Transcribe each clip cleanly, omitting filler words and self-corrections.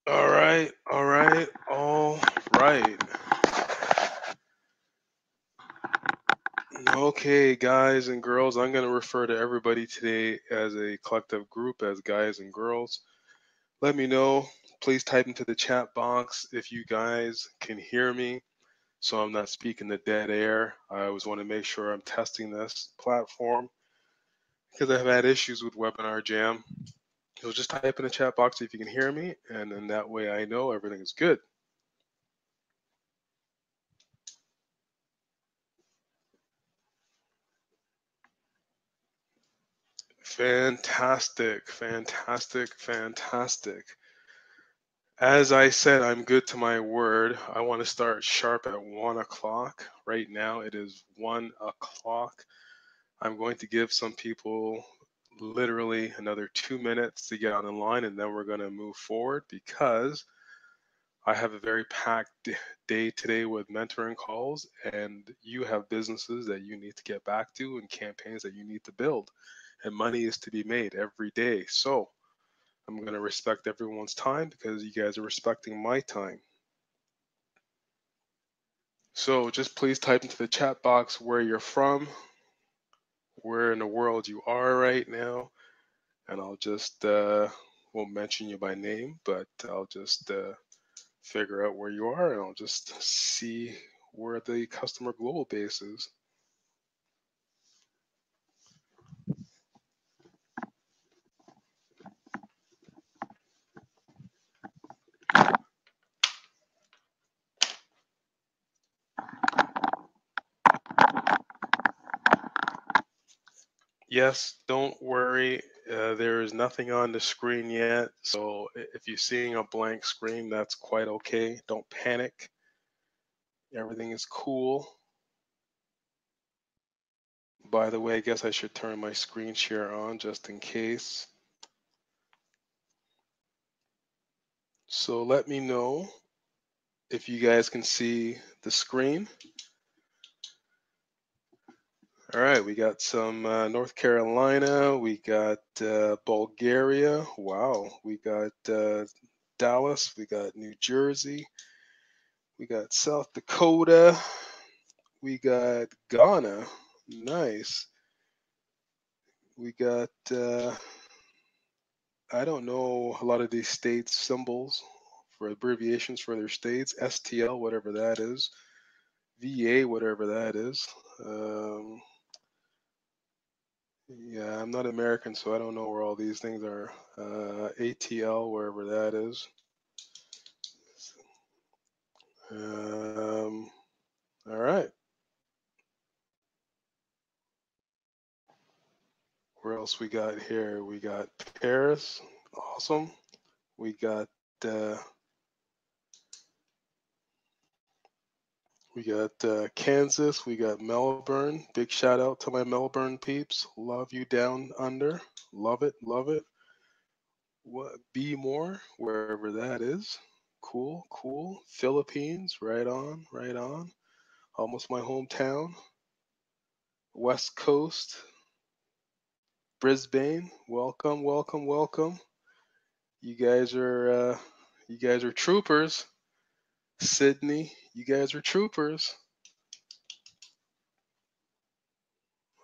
All right, all right, all right. Okay, guys and girls, I'm going to refer to everybody today as a collective group, as guys and girls. Let me know. Please type into the chat box if you guys can hear me so I'm not speaking to dead air. I always want to make sure I'm testing this platform because I've had issues with Webinar Jam. So just type in the chat box if you can hear me, and then that way I know everything is good. Fantastic, fantastic, fantastic. As I said, I'm good to my word. I want to start sharp at 1 o'clock. Right now it is 1 o'clock. I'm going to give some people literally another 2 minutes to get on the line, and then we're going to move forward because I have a very packed day today with mentoring calls, and you have businesses that you need to get back to and campaigns that you need to build, and money is to be made every day. So I'm going to respect everyone's time because you guys are respecting my time. So just please type into the chat box where you're from, where in the world you are right now, and I'll just won't mention you by name, but I'll just figure out where you are, and I'll just see where the customer global base is. Yes, don't worry. There is nothing on the screen yet, so if you're seeing a blank screen, that's quite okay. Don't panic. Everything is cool. By the way, I guess I should turn my screen share on just in case. So let me know if you guys can see the screen. All right, we got some North Carolina, we got Bulgaria, wow, we got Dallas, we got New Jersey, we got South Dakota, we got Ghana, nice. We got, I don't know a lot of these states' symbols for abbreviations for their states, STL, whatever that is, VA, whatever that is. Yeah, I'm not American, so I don't know where all these things are. ATL, wherever that is. All right. Where else we got here? We got Paris. Awesome. We got Kansas. We got Melbourne. Big shout out to my Melbourne peeps. Love you down under. Love it. Love it. What? Be more, wherever that is. Cool. Cool. Philippines. Right on. Right on. Almost my hometown. West Coast, Brisbane. Welcome, welcome, welcome. You guys are troopers. Sydney, you guys are troopers.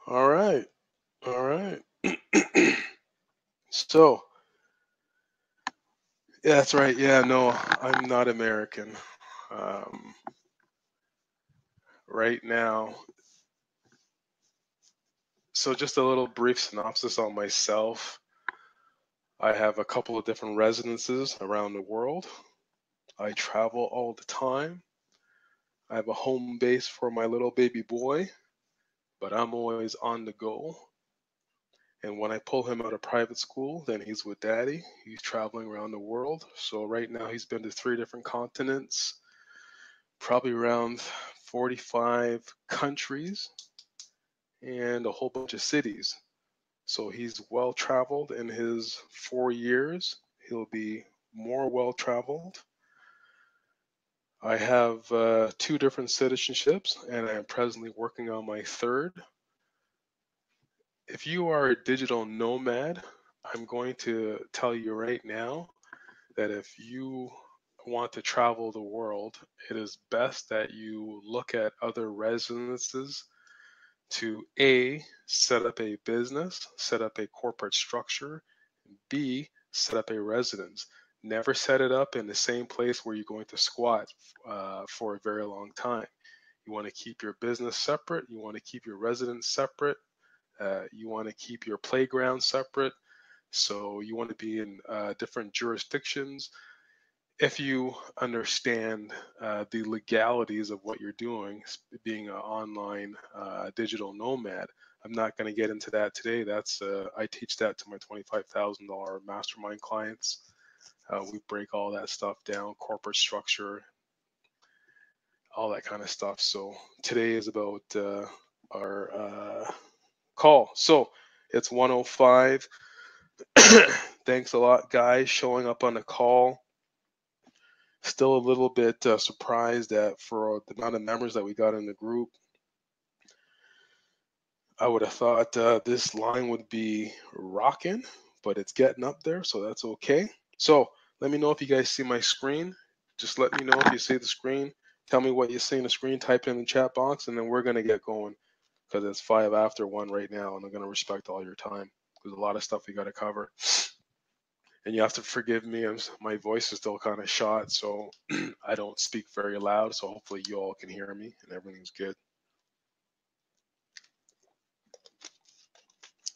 All right, all right. So, yeah, that's right. Yeah, no, I'm not American. Um, right now. So, just a little brief synopsis on myself. I have a couple of different residences around the world. I travel all the time. I have a home base for my little baby boy, but I'm always on the go. And when I pull him out of private school, then he's with daddy. He's traveling around the world. So right now he's been to 3 different continents, probably around 45 countries and a whole bunch of cities. So he's well traveled in his 4 years. He'll be more well traveled. I have 2 different citizenships, and I am presently working on my third. If you are a digital nomad, I'm going to tell you right now that if you want to travel the world, it is best that you look at other residences to A, set up a business, set up a corporate structure, B, set up a residence. Never set it up in the same place where you're going to squat for a very long time. You want to keep your business separate. You want to keep your residence separate. You want to keep your playground separate. So you want to be in different jurisdictions. If you understand the legalities of what you're doing, being an online digital nomad, I'm not going to get into that today. That's I teach that to my $25,000 mastermind clients. We break all that stuff down, corporate structure, all that kind of stuff. So today is about our call. So it's 1:05. Thanks a lot, guys, showing up on the call. Still a little bit surprised that for the amount of members that we got in the group. I would have thought this line would be rocking, but it's getting up there, so that's okay. So let me know if you guys see my screen. Just let me know if you see the screen. Tell me what you see in the screen. Type it in the chat box, and then we're going to get going because it's 5 after 1 right now, and I'm going to respect all your time. There's a lot of stuff we got to cover. And you have to forgive me, my voice is still kind of shot, so I don't speak very loud, so hopefully you all can hear me and everything's good.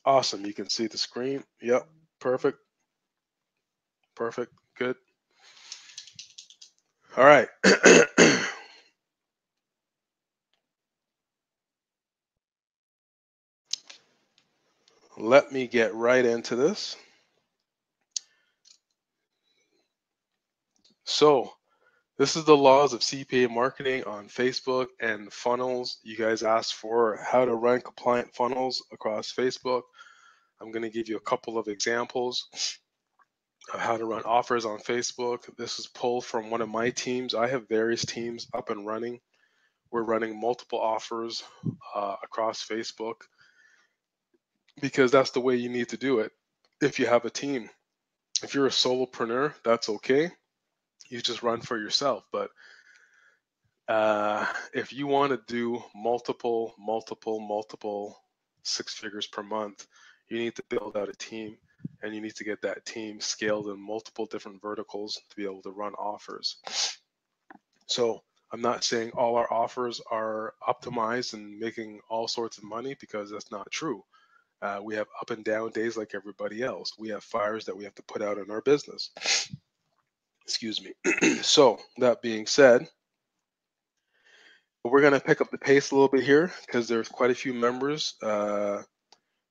Awesome, you can see the screen. Yep, perfect. Perfect, good. All right. Let me get right into this. So, this is the laws of CPA marketing on Facebook and funnels. You guys asked for how to run compliant funnels across Facebook. I'm going to give you a couple of examples of how to run offers on Facebook. This is pulled from one of my teams. I have various teams up and running. We're running multiple offers across Facebook because that's the way you need to do it if you have a team. If you're a solopreneur, that's okay. You just run for yourself. But if you want to do multiple 6 figures per month, you need to build out a team, and you need to get that team scaled in multiple different verticals to be able to run offers. So I'm not saying all our offers are optimized and making all sorts of money, because that's not true. We have up and down days like everybody else. We have fires that we have to put out in our business. Excuse me. So that being said, we're going to pick up the pace a little bit here because there's quite a few members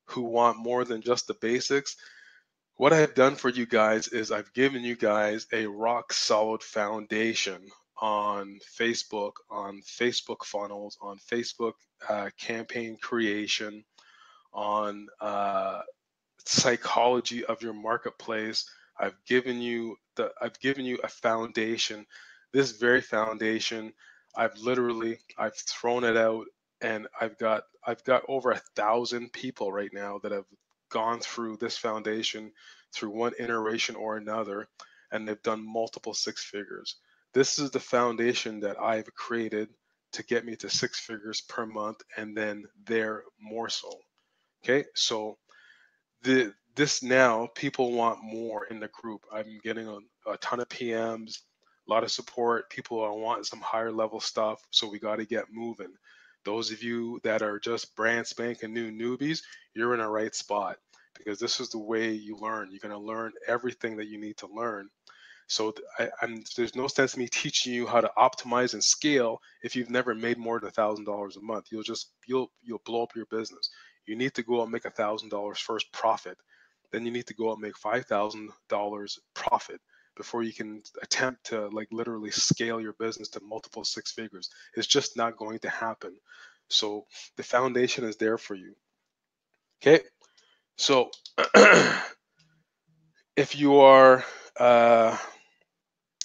who want more than just the basics. What I've done for you guys is I've given you guys a rock solid foundation on Facebook funnels, on Facebook campaign creation, on psychology of your marketplace. I've given you a foundation. This very foundation, I've thrown it out, and I've got over 1,000 people right now that have gone through this foundation through one iteration or another, and they've done multiple 6 figures. This is the foundation that I've created to get me to 6 figures per month, and then there more so. Okay, so this now, people want more in the group. I'm getting a ton of PMs, a lot of support. People want some higher level stuff, so we got to get moving. Those of you that are just brand spanking new newbies, you're in a right spot, because this is the way you learn. You're going to learn everything that you need to learn. So there's no sense in me teaching you how to optimize and scale if you've never made more than $1,000 a month. You'll blow up your business. You need to go out and make $1,000 first profit. Then you need to go out and make $5,000 profit before you can attempt to literally scale your business to multiple 6 figures. It's just not going to happen. So the foundation is there for you. Okay. So if you are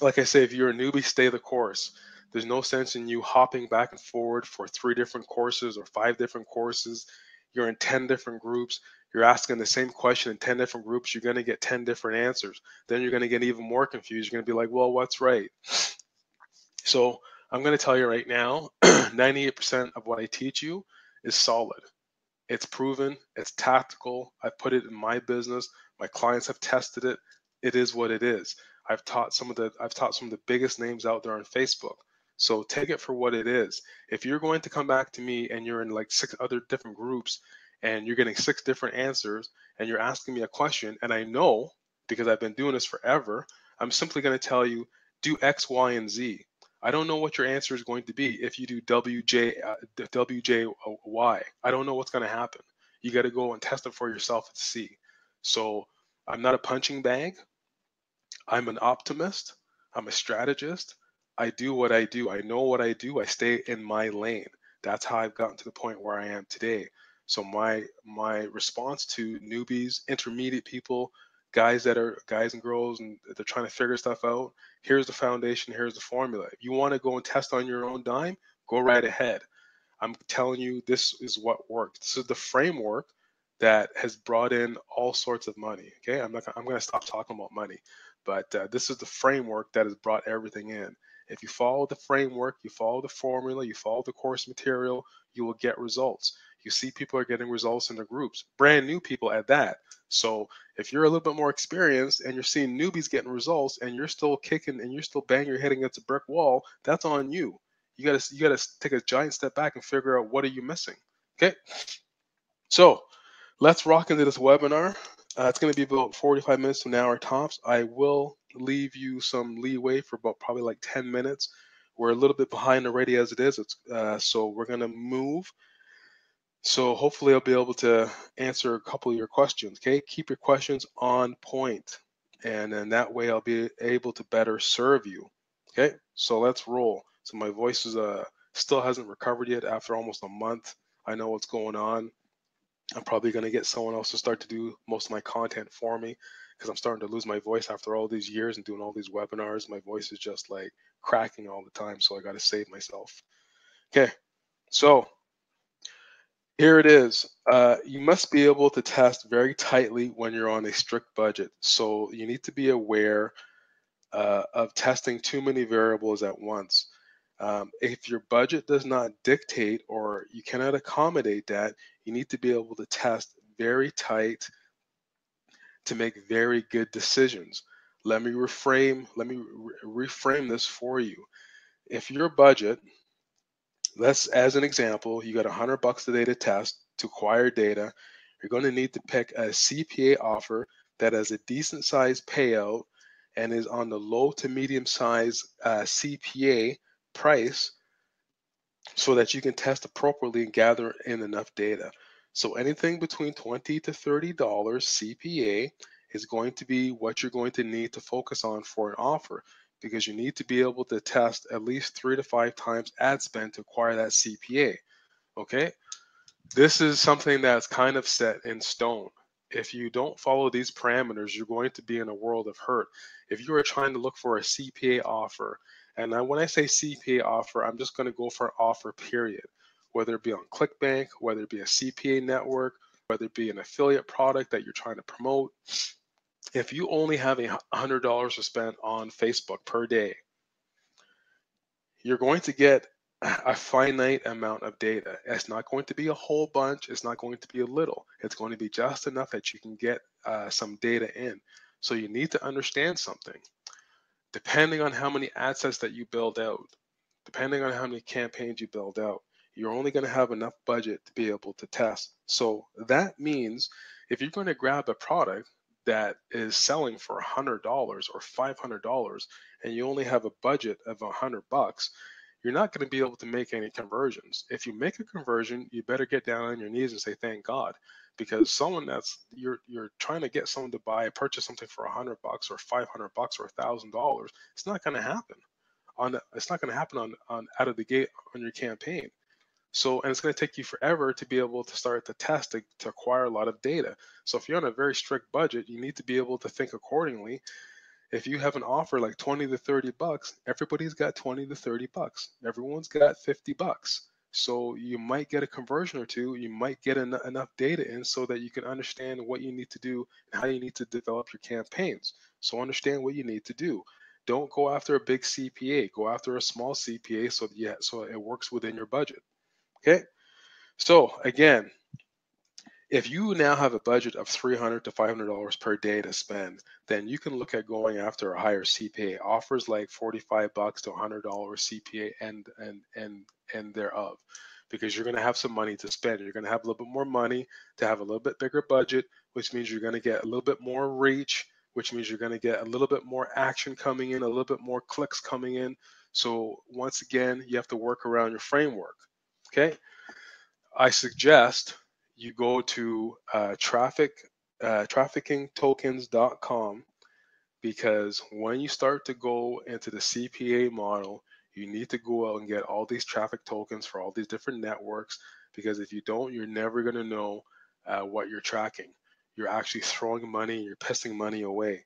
like I say, if you're a newbie, stay the course. There's no sense in you hopping back and forward for 3 different courses or 5 different courses. You're in 10 different groups. You're asking the same question in 10 different groups, you're going to get 10 different answers. Then you're going to get even more confused. You're going to be like, well, what's right? So I'm going to tell you right now, 98% of what I teach you is solid. It's proven, it's tactical. I've put it in my business. My clients have tested it. It is what it is. I've taught some of the biggest names out there on Facebook. So take it for what it is. If you're going to come back to me and you're in like 6 other different groups and you're getting 6 different answers and you're asking me a question, and I know because I've been doing this forever, I'm simply going to tell you do X, Y, and Z. I don't know what your answer is going to be if you do WJY. I don't know what's going to happen. You got to go and test it for yourself and see. So I'm not a punching bag. I'm an optimist. I'm a strategist. I do what I do. I know what I do. I stay in my lane. That's how I've gotten to the point where I am today. So my response to newbies, intermediate people, guys and girls and they're trying to figure stuff out, here's the foundation, here's the formula. If you want to go and test on your own dime, go right ahead. I'm telling you, this is what worked. This is the framework that has brought in all sorts of money. Okay, I'm going to stop talking about money, but this is the framework that has brought everything in. If you follow the framework, you follow the formula, you follow the course material, you will get results. You see people are getting results in the groups, brand new people at that. So if you're a little bit more experienced and you're seeing newbies getting results and you're still kicking and you're still banging your head against a brick wall, that's on you. You gotta take a giant step back and figure out what are you missing. Okay, so let's rock into this webinar. It's going to be about 45 minutes to an hour tops. I will leave you some leeway for about probably like 10 minutes. We're a little bit behind already as it is. So we're going to move. So hopefully I'll be able to answer a couple of your questions. Okay, keep your questions on point, and then that way I'll be able to better serve you. Okay, so let's roll. So my voice is still hasn't recovered yet after almost a month. I know what's going on. I'm probably going to get someone else to start to do most of my content for me because I'm starting to lose my voice after all these years and doing all these webinars. My voice is just like cracking all the time, so I got to save myself. Okay, so here it is. You must be able to test very tightly when you're on a strict budget. So you need to be aware of testing too many variables at once. If your budget does not dictate or you cannot accommodate that, you need to be able to test very tight to make very good decisions. Let me reframe this for you. If your budget, let's as an example, you got $100 a day to test to acquire data, you're going to need to pick a CPA offer that has a decent size payout and is on the low to medium size CPA price so that you can test appropriately and gather in enough data. So anything between $20 to $30 CPA is going to be what you're going to need to focus on for an offer because you need to be able to test at least 3 to 5 times ad spend to acquire that CPA. Okay? This is something that's kind of set in stone. If you don't follow these parameters, you're going to be in a world of hurt. If you are trying to look for a CPA offer, and when I say CPA offer, I'm just going to go for an offer period, whether it be on ClickBank, whether it be a CPA network, whether it be an affiliate product that you're trying to promote. If you only have $100 to spend on Facebook per day, you're going to get a finite amount of data. It's not going to be a whole bunch. It's not going to be a little. It's going to be just enough that you can get some data in. So you need to understand something. Depending on how many ad sets that you build out, depending on how many campaigns you build out, you're only going to have enough budget to be able to test. So that means if you're going to grab a product that is selling for $100 or $500 and you only have a budget of $100, you're not going to be able to make any conversions. If you make a conversion, you better get down on your knees and say thank God, because someone that's you're trying to get someone to purchase something for $100 or $500 or $1,000, it's not going to happen. It's not going to happen on out of the gate on your campaign. So, and it's going to take you forever to be able to start the test to acquire a lot of data. So if you're on a very strict budget, you need to be able to think accordingly. If you have an offer like 20 to $30, everybody's got 20 to $30. Everyone's got $50. So you might get a conversion or two. You might get enough data in so that you can understand what you need to do and how you need to develop your campaigns. So understand what you need to do. Don't go after a big CPA. Go after a small CPA so it works within your budget. Okay. So again, if you now have a budget of $300 to $500 per day to spend, then you can look at going after a higher CPA. Offers like $45 to $100 CPA and thereof, because you're going to have some money to spend. You're going to have a little bit more money to have a little bit bigger budget, which means you're going to get a little bit more reach, which means you're going to get a little bit more action coming in, a little bit more clicks coming in. So once again, you have to work around your framework. Okay. I suggest you go to traffickingtokens.com, because when you start to go into the CPA model, you need to go out and get all these traffic tokens for all these different networks, because if you don't, you're never going to know what you're tracking. You're actually throwing money, you're pissing money away.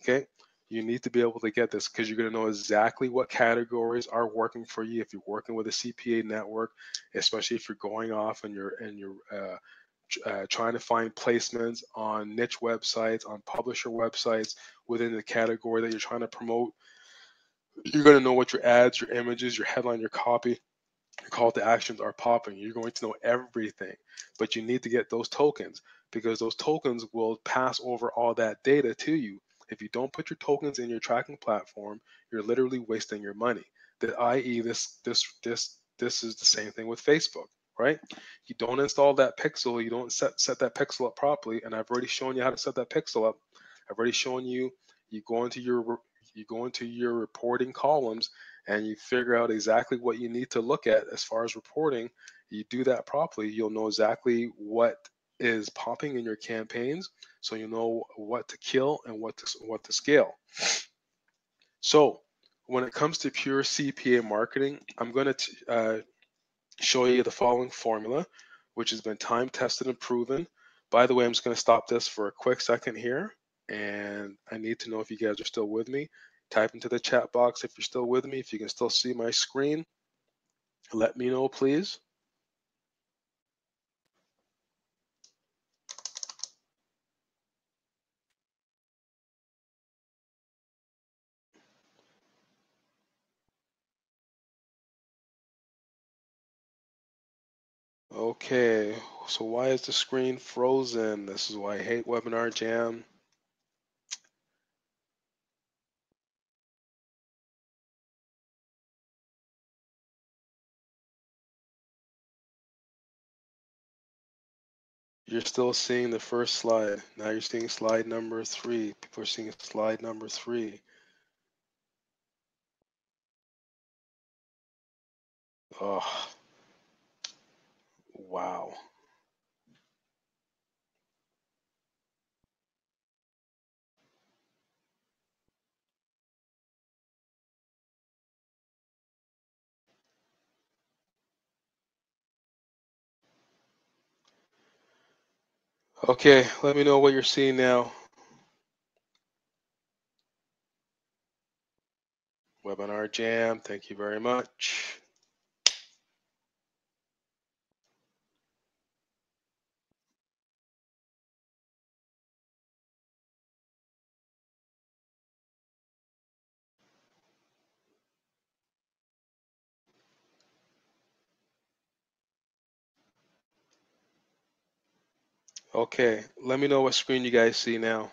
Okay. You need to be able to get this, because you're going to know exactly what categories are working for you if you're working with a CPA network, especially if you're going off and you're trying to find placements on niche websites, on publisher websites within the category that you're trying to promote. You're going to know what your ads, your images, your headline, your copy, your call to actions are popping. You're going to know everything, but you need to get those tokens, because those tokens will pass over all that data to you. If you don't put your tokens in your tracking platform, you're literally wasting your money. I.e., this is the same thing with Facebook, right? You don't install that pixel, you don't set that pixel up properly, and I've already shown you how to set that pixel up. I've already shown you. You go into your reporting columns and you figure out exactly what you need to look at as far as reporting. You do that properly, you'll know exactly what is popping in your campaigns, so you know what to kill and what to scale. So when it comes to pure CPA marketing, I'm going to show you the following formula, which has been time tested and proven. By the way, I'm just going to stop this for a quick second here, and I need to know if you guys are still with me. Type into the chat box if you're still with me, if you can still see my screen. Let me know, please. Okay, so why is the screen frozen? This is why I hate Webinar Jam. You're still seeing the first slide. Now you're seeing slide number 3. People are seeing slide number 3. Oh, wow. Okay, let me know what you're seeing now. Webinar Jam, thank you very much. Okay, let me know what screen you guys see now.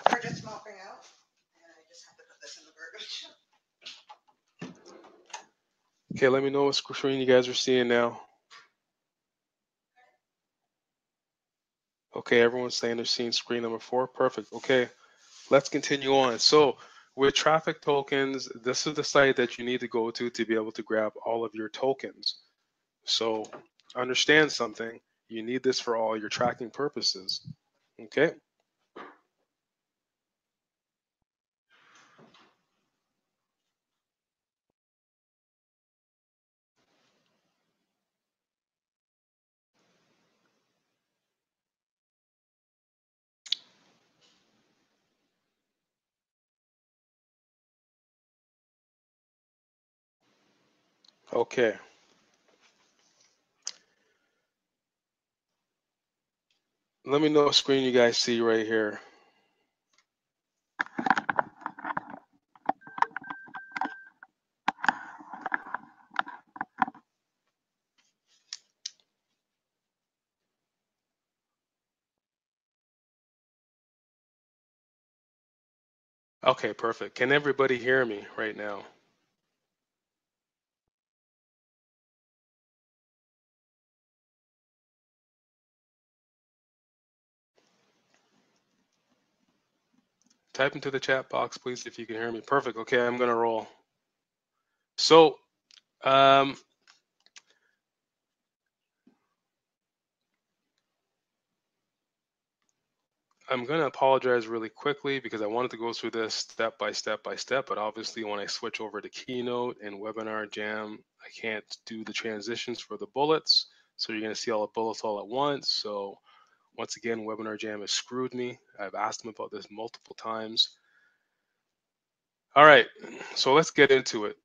We're just mopping out, and I just have to put this in the garbage. Okay, let me know what screen you guys are seeing now. Okay, everyone's saying they're seeing screen number 4. Perfect. Okay, let's continue on. So with traffic tokens, this is the site that you need to go to be able to grab all of your tokens. So understand something. You need this for all your tracking purposes. Okay. Okay. Let me know what screen you guys see right here. Okay, perfect. Can everybody hear me right now? Type into the chat box, please, if you can hear me. Perfect. Okay, I'm gonna roll. So, I'm going to apologize really quickly because I wanted to go through this step by step by step, but obviously when I switch over to Keynote and Webinar Jam, I can't do the transitions for the bullets. So you're going to see all the bullets all at once. So once again, Webinar Jam has screwed me. I've asked them about this multiple times. All right, so let's get into it.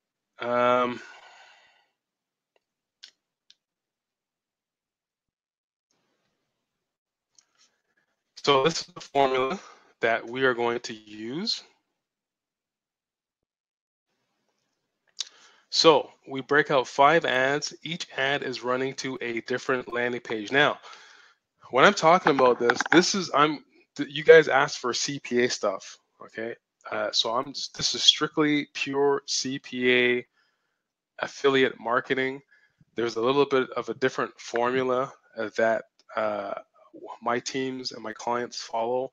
So this is the formula that we are going to use. So we break out 5 ads. Each ad is running to a different landing page. Now, when I'm talking about this is you guys asked for CPA stuff, okay? So this is strictly pure CPA affiliate marketing. There's a little bit of a different formula that my teams and my clients follow.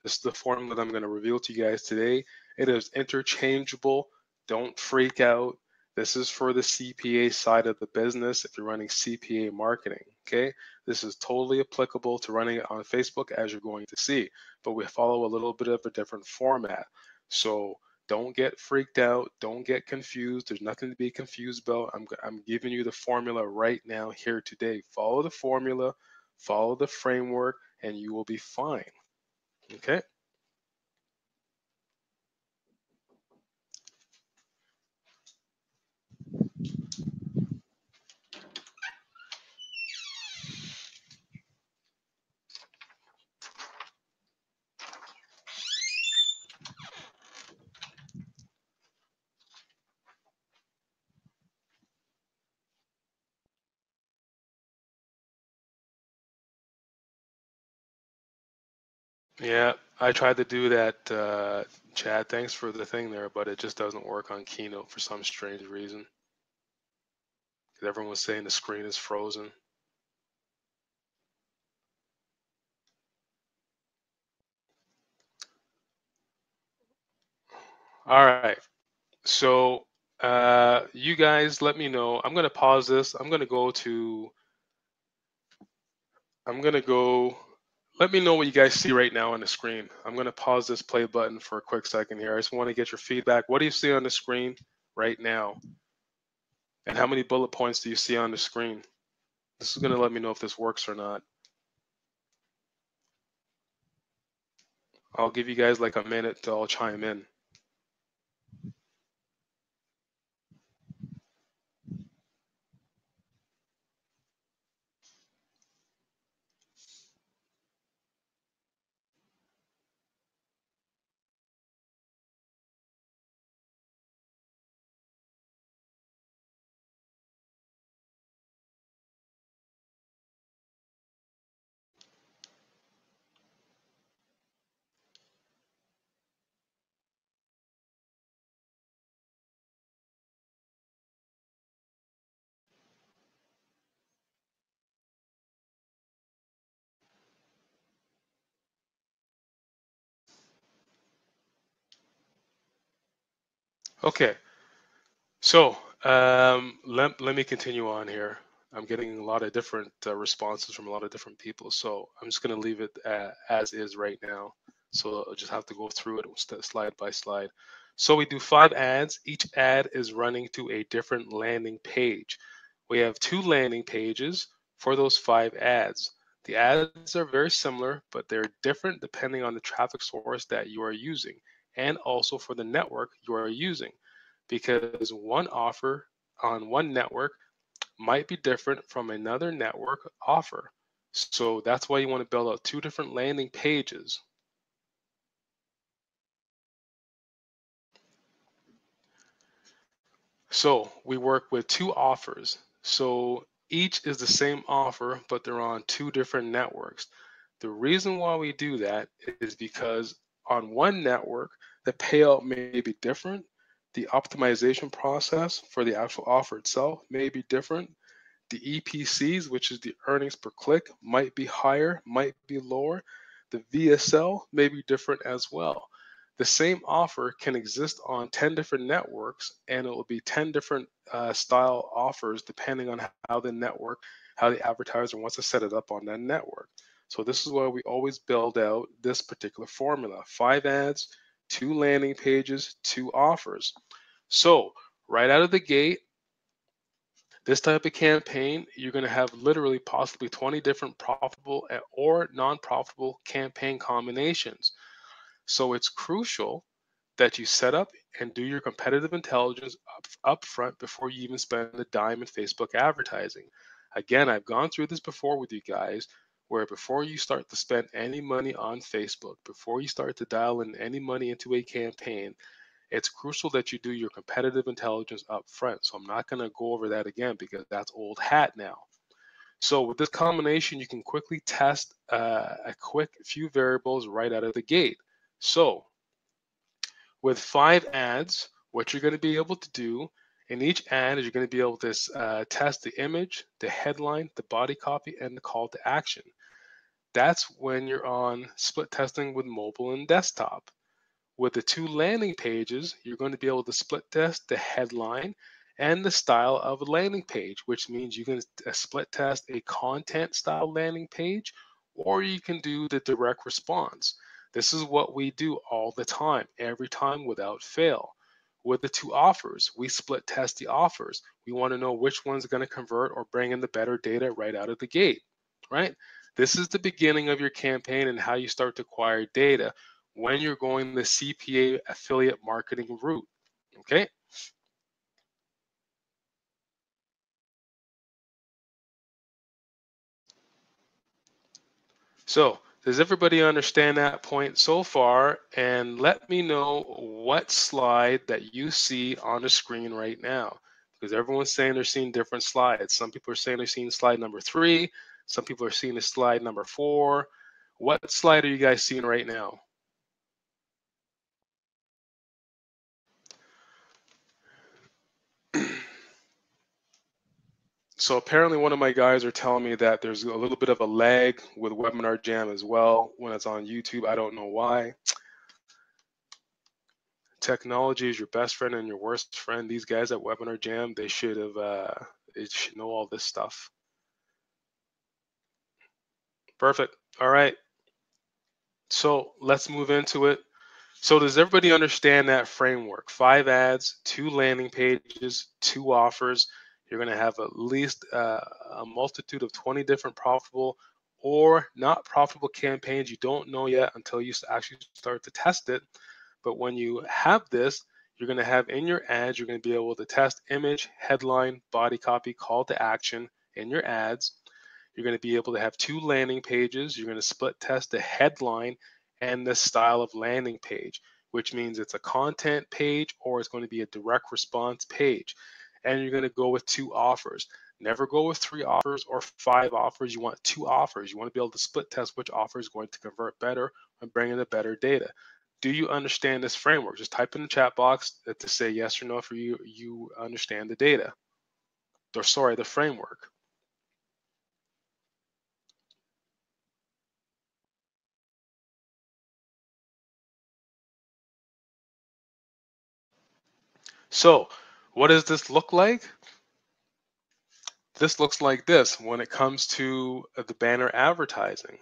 This is the formula that I'm going to reveal to you guys today. It is interchangeable. Don't freak out. This is for the CPA side of the business if you're running CPA marketing, okay? This is totally applicable to running it on Facebook, as you're going to see, but we follow a little bit of a different format. So don't get freaked out. Don't get confused. There's nothing to be confused about. I'm giving you the formula right now here today. Follow the formula, follow the framework, and you will be fine. Okay? Yeah, I tried to do that, Chad. Thanks for the thing there, but it just doesn't work on Keynote for some strange reason. Because everyone was saying the screen is frozen. All right. So you guys let me know. I'm going to pause this. I'm going to go. Let me know what you guys see right now on the screen. I'm going to pause this play button for a quick second here. I just want to get your feedback. What do you see on the screen right now? And how many bullet points do you see on the screen? This is going to let me know if this works or not. I'll give you guys like a minute to all chime in. Okay, so let me continue on here. I'm getting a lot of different responses from a lot of different people, so I'm just going to leave it as is right now. So I'll just have to go through it slide by slide. So we do 5 ads. Each ad is running to a different landing page. We have 2 landing pages for those 5 ads. The ads are very similar, but they're different depending on the traffic source that you are using and also for the network you are using, because one offer on one network might be different from another network offer. So that's why you want to build out two different landing pages. So we work with two offers. So each is the same offer, but they're on two different networks. The reason why we do that is because on one network, the payout may be different. The optimization process for the actual offer itself may be different. The EPCs, which is the earnings per click, might be higher, might be lower. The VSL may be different as well. The same offer can exist on 10 different networks, and it will be 10 different style offers depending on how the network, how the advertiser wants to set it up on that network. So this is why we always build out this particular formula: 5 ads, 2 landing pages, 2 offers. So right out of the gate, this type of campaign, you're going to have literally possibly 20 different profitable or non-profitable campaign combinations. So it's crucial that you set up and do your competitive intelligence up front before you even spend a dime in Facebook advertising. Again, I've gone through this before with you guys, where before you start to spend any money on Facebook, before you start to dial in any money into a campaign, it's crucial that you do your competitive intelligence up front. So I'm not going to go over that again because that's old hat now. So with this combination, you can quickly test a quick few variables right out of the gate. So with 5 ads, what you're going to be able to do in each ad is you're going to be able to test the image, the headline, the body copy, and the call to action. That's when you're on split testing with mobile and desktop. With the 2 landing pages, you're going to be able to split test the headline and the style of a landing page, which means you can split test a content style landing page, or you can do the direct response. This is what we do all the time, every time without fail. With the 2 offers, we split test the offers. We want to know which one's going to convert or bring in the better data right out of the gate, right? This is the beginning of your campaign and how you start to acquire data when you're going the CPA affiliate marketing route, okay? So does everybody understand that point so far? And let me know what slide that you see on the screen right now, because everyone's saying they're seeing different slides. Some people are saying they're seeing slide number 3. Some people are seeing the slide number 4. What slide are you guys seeing right now? So apparently one of my guys are telling me that there's a little bit of a lag with Webinar Jam as well when it's on YouTube. I don't know why. Technology is your best friend and your worst friend. These guys at Webinar Jam, they should know all this stuff. Perfect. All right. So let's move into it. So does everybody understand that framework? 5 ads, 2 landing pages, 2 offers. You're going to have at least a multitude of 20 different profitable or not profitable campaigns. You don't know yet until you actually start to test it. But when you have this, you're going to have in your ads, you're going to be able to test image, headline, body copy, call to action in your ads. You're going to be able to have 2 landing pages. You're going to split test the headline and the style of landing page, which means it's a content page or it's going to be a direct response page. And you're going to go with 2 offers. Never go with 3 offers or 5 offers. You want 2 offers. You want to be able to split test which offer is going to convert better and bring in the better data. Do you understand this framework? Just type in the chat box to say yes or no for you understand the data. Or sorry, the framework. So what does this look like? This looks like this when it comes to the banner advertising.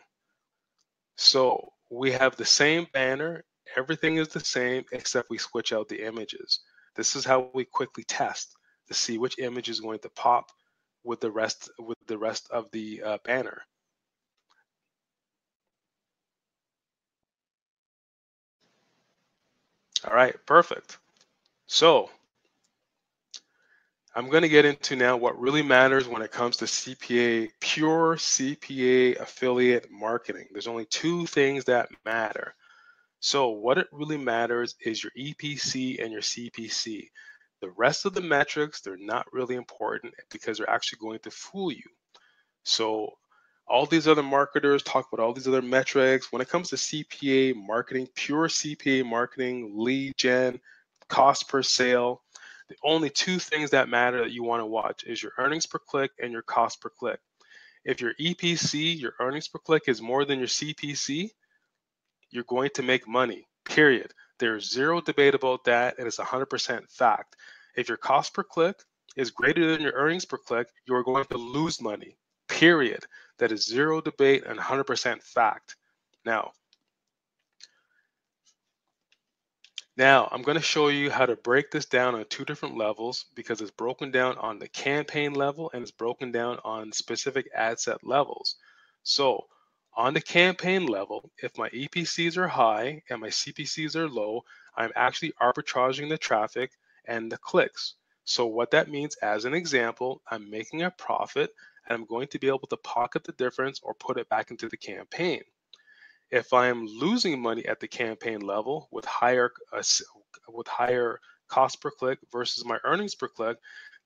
So we have the same banner, everything is the same except we switch out the images. This is how we quickly test to see which image is going to pop with the rest of the banner. All right, perfect. So I'm going to get into now what really matters when it comes to CPA, pure CPA affiliate marketing. There's only two things that matter. So what it really matters is your EPC and your CPC. The rest of the metrics, they're not really important because they're actually going to fool you. So all these other marketers talk about all these other metrics. When it comes to CPA marketing, pure CPA marketing, lead gen, cost per sale, the only two things that matter that you want to watch is your earnings per click and your cost per click. If your EPC, your earnings per click, is more than your CPC, you're going to make money, period. There's zero debate about that, and it's 100% fact. If your cost per click is greater than your earnings per click, you're going to lose money, period. That is zero debate and 100% fact. Now, I'm going to show you how to break this down on two different levels because it's broken down on the campaign level and it's broken down on specific ad set levels. So on the campaign level, if my EPCs are high and my CPCs are low, I'm actually arbitraging the traffic and the clicks. So what that means, as an example, I'm making a profit and I'm going to be able to pocket the difference or put it back into the campaign. If I'm losing money at the campaign level with higher cost per click versus my earnings per click,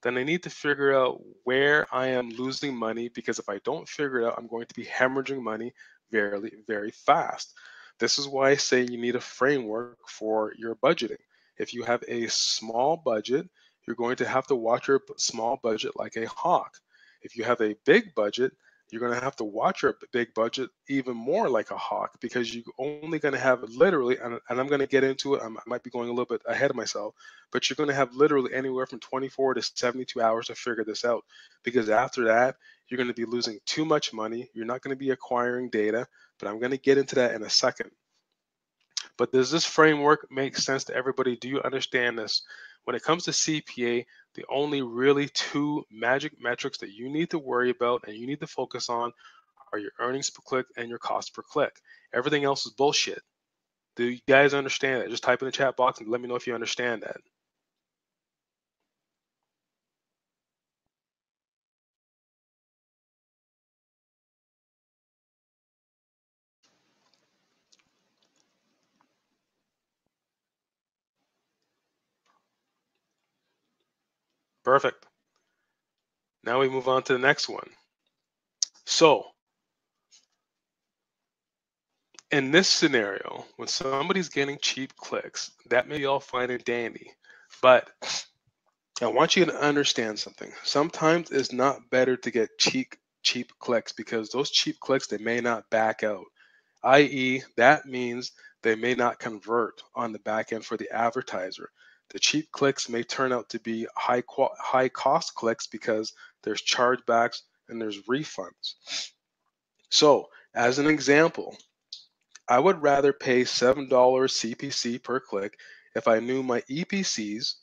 then I need to figure out where I am losing money, because if I don't figure it out, I'm going to be hemorrhaging money very, very fast. This is why I say you need a framework for your budgeting. If you have a small budget, you're going to have to watch your small budget like a hawk. If you have a big budget, you're going to have to watch your big budget even more like a hawk, because you're only going to have literally, and I'm going to get into it, I might be going a little bit ahead of myself, but you're going to have literally anywhere from 24 to 72 hours to figure this out, because after that, you're going to be losing too much money. You're not going to be acquiring data, but I'm going to get into that in a second. But does this framework make sense to everybody? Do you understand this? When it comes to CPA, the only really two magic metrics that you need to worry about and you need to focus on are your earnings per click and your cost per click. Everything else is bullshit. Do you guys understand that? Just type in the chat box and let me know if you understand that. Perfect. Now we move on to the next one. So in this scenario, when somebody's getting cheap clicks, that may be all fine and dandy, but I want you to understand something. Sometimes it's not better to get cheap clicks, because those cheap clicks, they may not back out, i.e. that means they may not convert on the back end for the advertiser. The cheap clicks may turn out to be high cost clicks because there's chargebacks and there's refunds. So as an example, I would rather pay $7 CPC per click if I knew my EPCs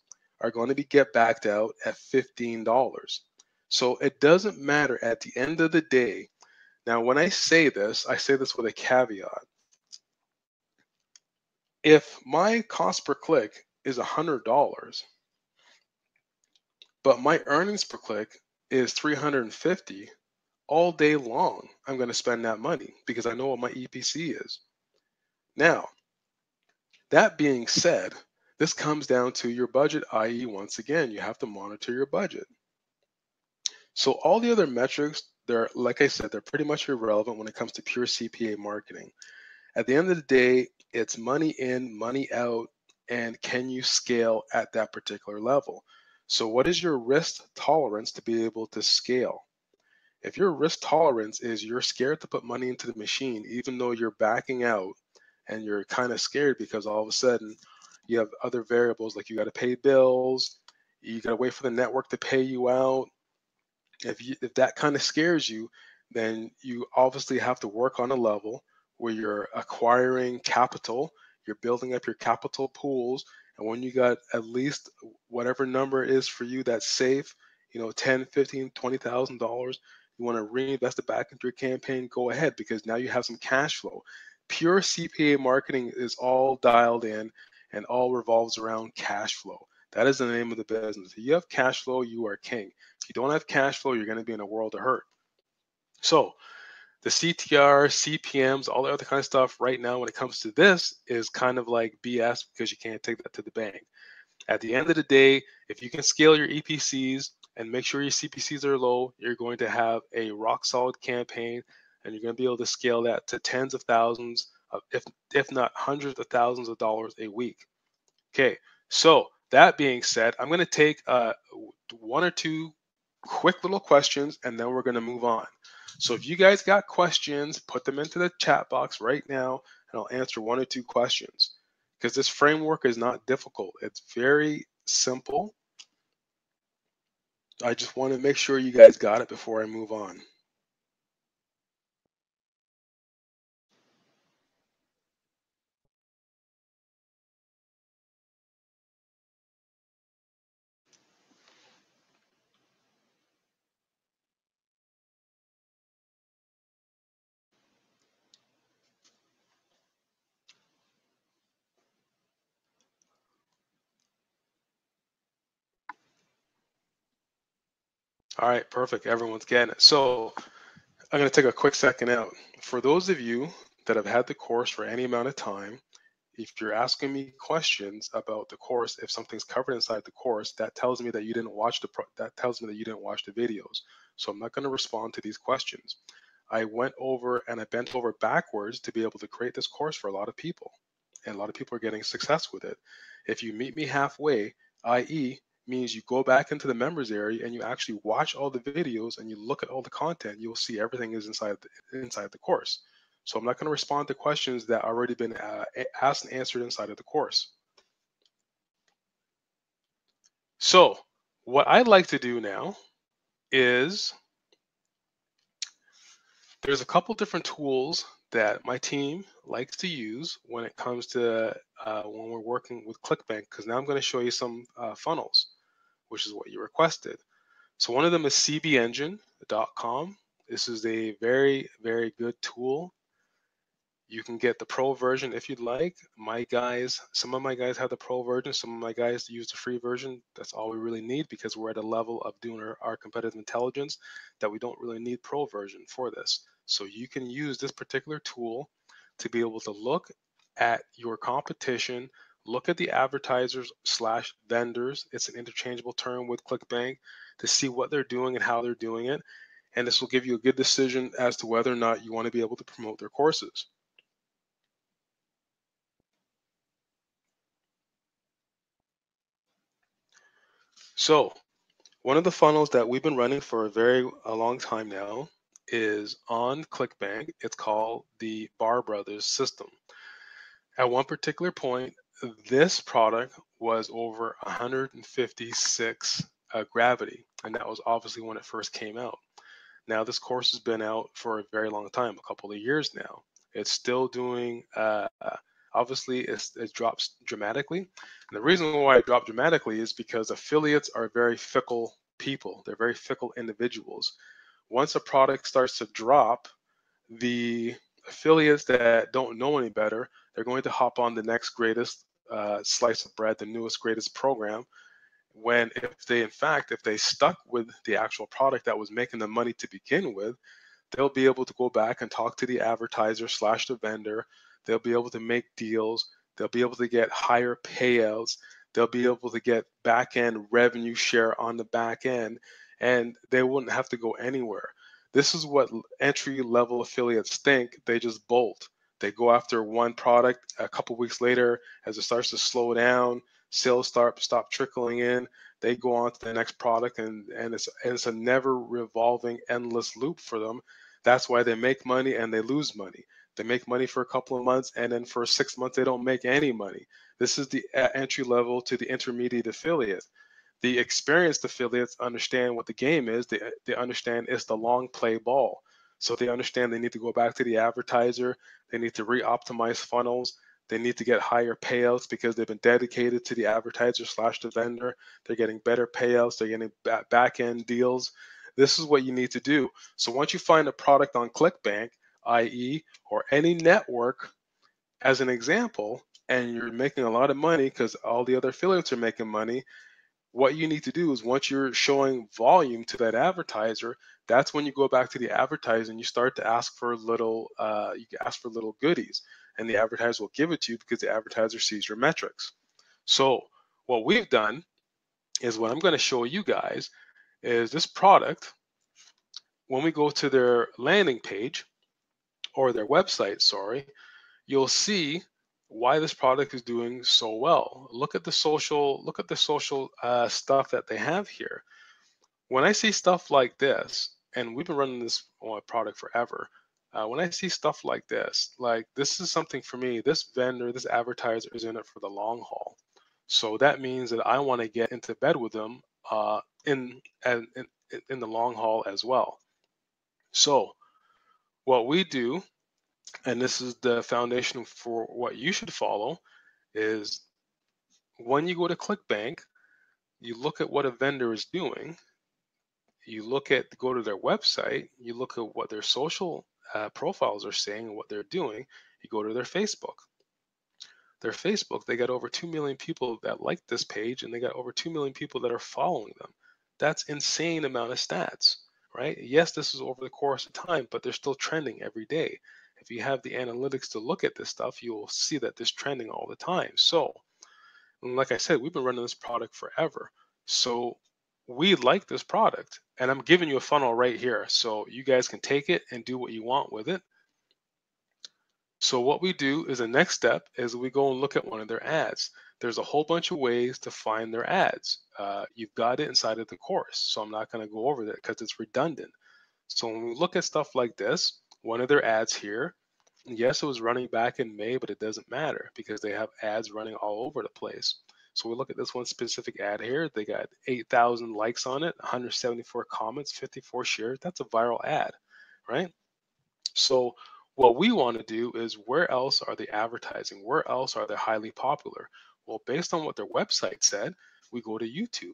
are going to be get backed out at $15. So it doesn't matter at the end of the day. Now, when I say this with a caveat. If my cost per click is $100, but my earnings per click is $350, all day long, I'm going to spend that money because I know what my EPC is. Now, that being said, this comes down to your budget, i.e. once again, you have to monitor your budget. So all the other metrics, they're, like I said, they're pretty much irrelevant when it comes to pure CPA marketing. At the end of the day, it's money in, money out, and can you scale at that particular level? So what is your risk tolerance to be able to scale? If your risk tolerance is you're scared to put money into the machine, even though you're backing out, and you're kind of scared because all of a sudden you have other variables, like you got to pay bills, you got to wait for the network to pay you out. If that kind of scares you, then you obviously have to work on a level where you're acquiring capital, you're building up your capital pools, and when you got at least whatever number it is for you that's safe, $10, $15, $20,000, you want to reinvest it back into your campaign, go ahead, because now you have some cash flow. Pure CPA marketing is all dialed in and all revolves around cash flow. That is the name of the business. If you have cash flow, you are king. If you don't have cash flow, you're going to be in a world of hurt. So the CTR, CPMs, all the other kind of stuff right now when it comes to this is kind of like BS because you can't take that to the bank. At the end of the day, if you can scale your EPCs and make sure your CPCs are low, you're going to have a rock solid campaign, and you're going to be able to scale that to tens of thousands, if not hundreds of thousands of dollars a week. Okay, so that being said, I'm going to take one or two quick little questions, and then we're going to move on. So if you guys got questions, put them into the chat box right now, and I'll answer one or two questions. Because this framework is not difficult. It's very simple. I just want to make sure you guys got it before I move on. All right, perfect. Everyone's getting it. So I'm going to take a quick second out. For those of you that have had the course for any amount of time, if you're asking me questions about the course, if something's covered inside the course, that tells me that you didn't watch the videos. So I'm not going to respond to these questions. I went over and I bent over backwards to be able to create this course for a lot of people, and a lot of people are getting success with it. If you meet me halfway, i.e., means you go back into the members area and you actually watch all the videos and you look at all the content, you'll see everything is inside the course. So I'm not going to respond to questions that already been asked and answered inside of the course. So what I'd like to do now is there's a couple different tools that my team likes to use when it comes to when we're working with ClickBank, because now I'm going to show you some funnels, which is what you requested. So one of them is cbengine.com. This is a very, very good tool. You can get the pro version if you'd like. Some of my guys have the pro version. Some of my guys use the free version. That's all we really need because we're at a level of doing our competitive intelligence that we don't really need pro version for this. So you can use this particular tool to be able to look at your competition, look at the advertisers / vendors. It's an interchangeable term with ClickBank, to see what they're doing and how they're doing it. And this will give you a good decision as to whether or not you want to be able to promote their courses. So one of the funnels that we've been running for a long time now is on ClickBank. It's called the Bar Brothers system. At one particular point, this product was over 156 gravity, and that was obviously when it first came out. Now this course has been out for a very long time, a couple of years now. It's still doing, obviously it drops dramatically. And the reason why it dropped dramatically is because affiliates are very fickle people. They're very fickle individuals. Once a product starts to drop, the affiliates that don't know any better, they're going to hop on the next greatest slice of bread, the newest, greatest program, when if they stuck with the actual product that was making them money to begin with, they'll be able to go back and talk to the advertiser / the vendor. They'll be able to make deals. They'll be able to get higher payouts. They'll be able to get back end revenue share on the back end, and they wouldn't have to go anywhere. This is what entry level affiliates think. They just bolt. They go after one product. A couple weeks later, as it starts to slow down, sales stop trickling in, they go on to the next product, and it's a never revolving endless loop for them. That's why they make money and they lose money. They make money for a couple of months, and then for 6 months they don't make any money. This is the entry level to the intermediate affiliate. The experienced affiliates understand what the game is. They understand it's the long play ball. So they understand they need to go back to the advertiser. They need to re-optimize funnels. They need to get higher payouts because they've been dedicated to the advertiser / the vendor. They're getting better payouts. They're getting back end deals. This is what you need to do. So once you find a product on ClickBank, i.e., or any network, as an example, and you're making a lot of money because all the other affiliates are making money, what you need to do is once you're showing volume to that advertiser, that's when you go back to the advertiser and you start to ask for you can ask for little goodies, and the advertiser will give it to you because the advertiser sees your metrics. So what we've done is what I'm going to show you guys is this product. When we go to their landing page or their website, sorry, you'll see why this product is doing so well. Look at the social stuff that they have here. When I see stuff like this, and we've been running this product forever, when I see stuff like this is something for me. This vendor, this advertiser is in it for the long haul. So that means that I want to get into bed with them in the long haul as well. So what we do, and this is the foundation for what you should follow, is when you go to ClickBank, you look at what a vendor is doing. You go to their website, you look at what their social profiles are saying and what they're doing. You go to their Facebook. Their Facebook, they got over 2 million people that like this page, and they got over 2 million people that are following them. That's insane amount of stats, right? Yes, this is over the course of time, but they're still trending every day. If you have the analytics to look at this stuff, you will see that this trending all the time. So, like I said, we've been running this product forever. So we like this product, and I'm giving you a funnel right here so you guys can take it and do what you want with it. So what we do is the next step is we go and look at one of their ads. There's a whole bunch of ways to find their ads. You've got it inside of the course, so I'm not going to go over that because it's redundant. So when we look at stuff like this, one of their ads here, yes, it was running back in May, but it doesn't matter because they have ads running all over the place. So we look at this one specific ad here. They got 8,000 likes on it, 174 comments, 54 shares. That's a viral ad, right? So what we want to do is where else are they advertising? Where else are they highly popular? Well, based on what their website said, we go to YouTube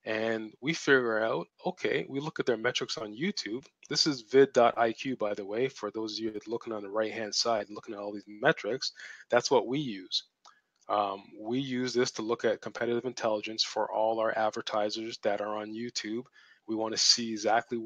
and we figure out, okay, we look at their metrics on YouTube. This is vid.iq, by the way, for those of you looking on the right-hand side, looking at all these metrics. That's what we use. We use this to look at competitive intelligence for all our advertisers that are on YouTube. We want to see exactly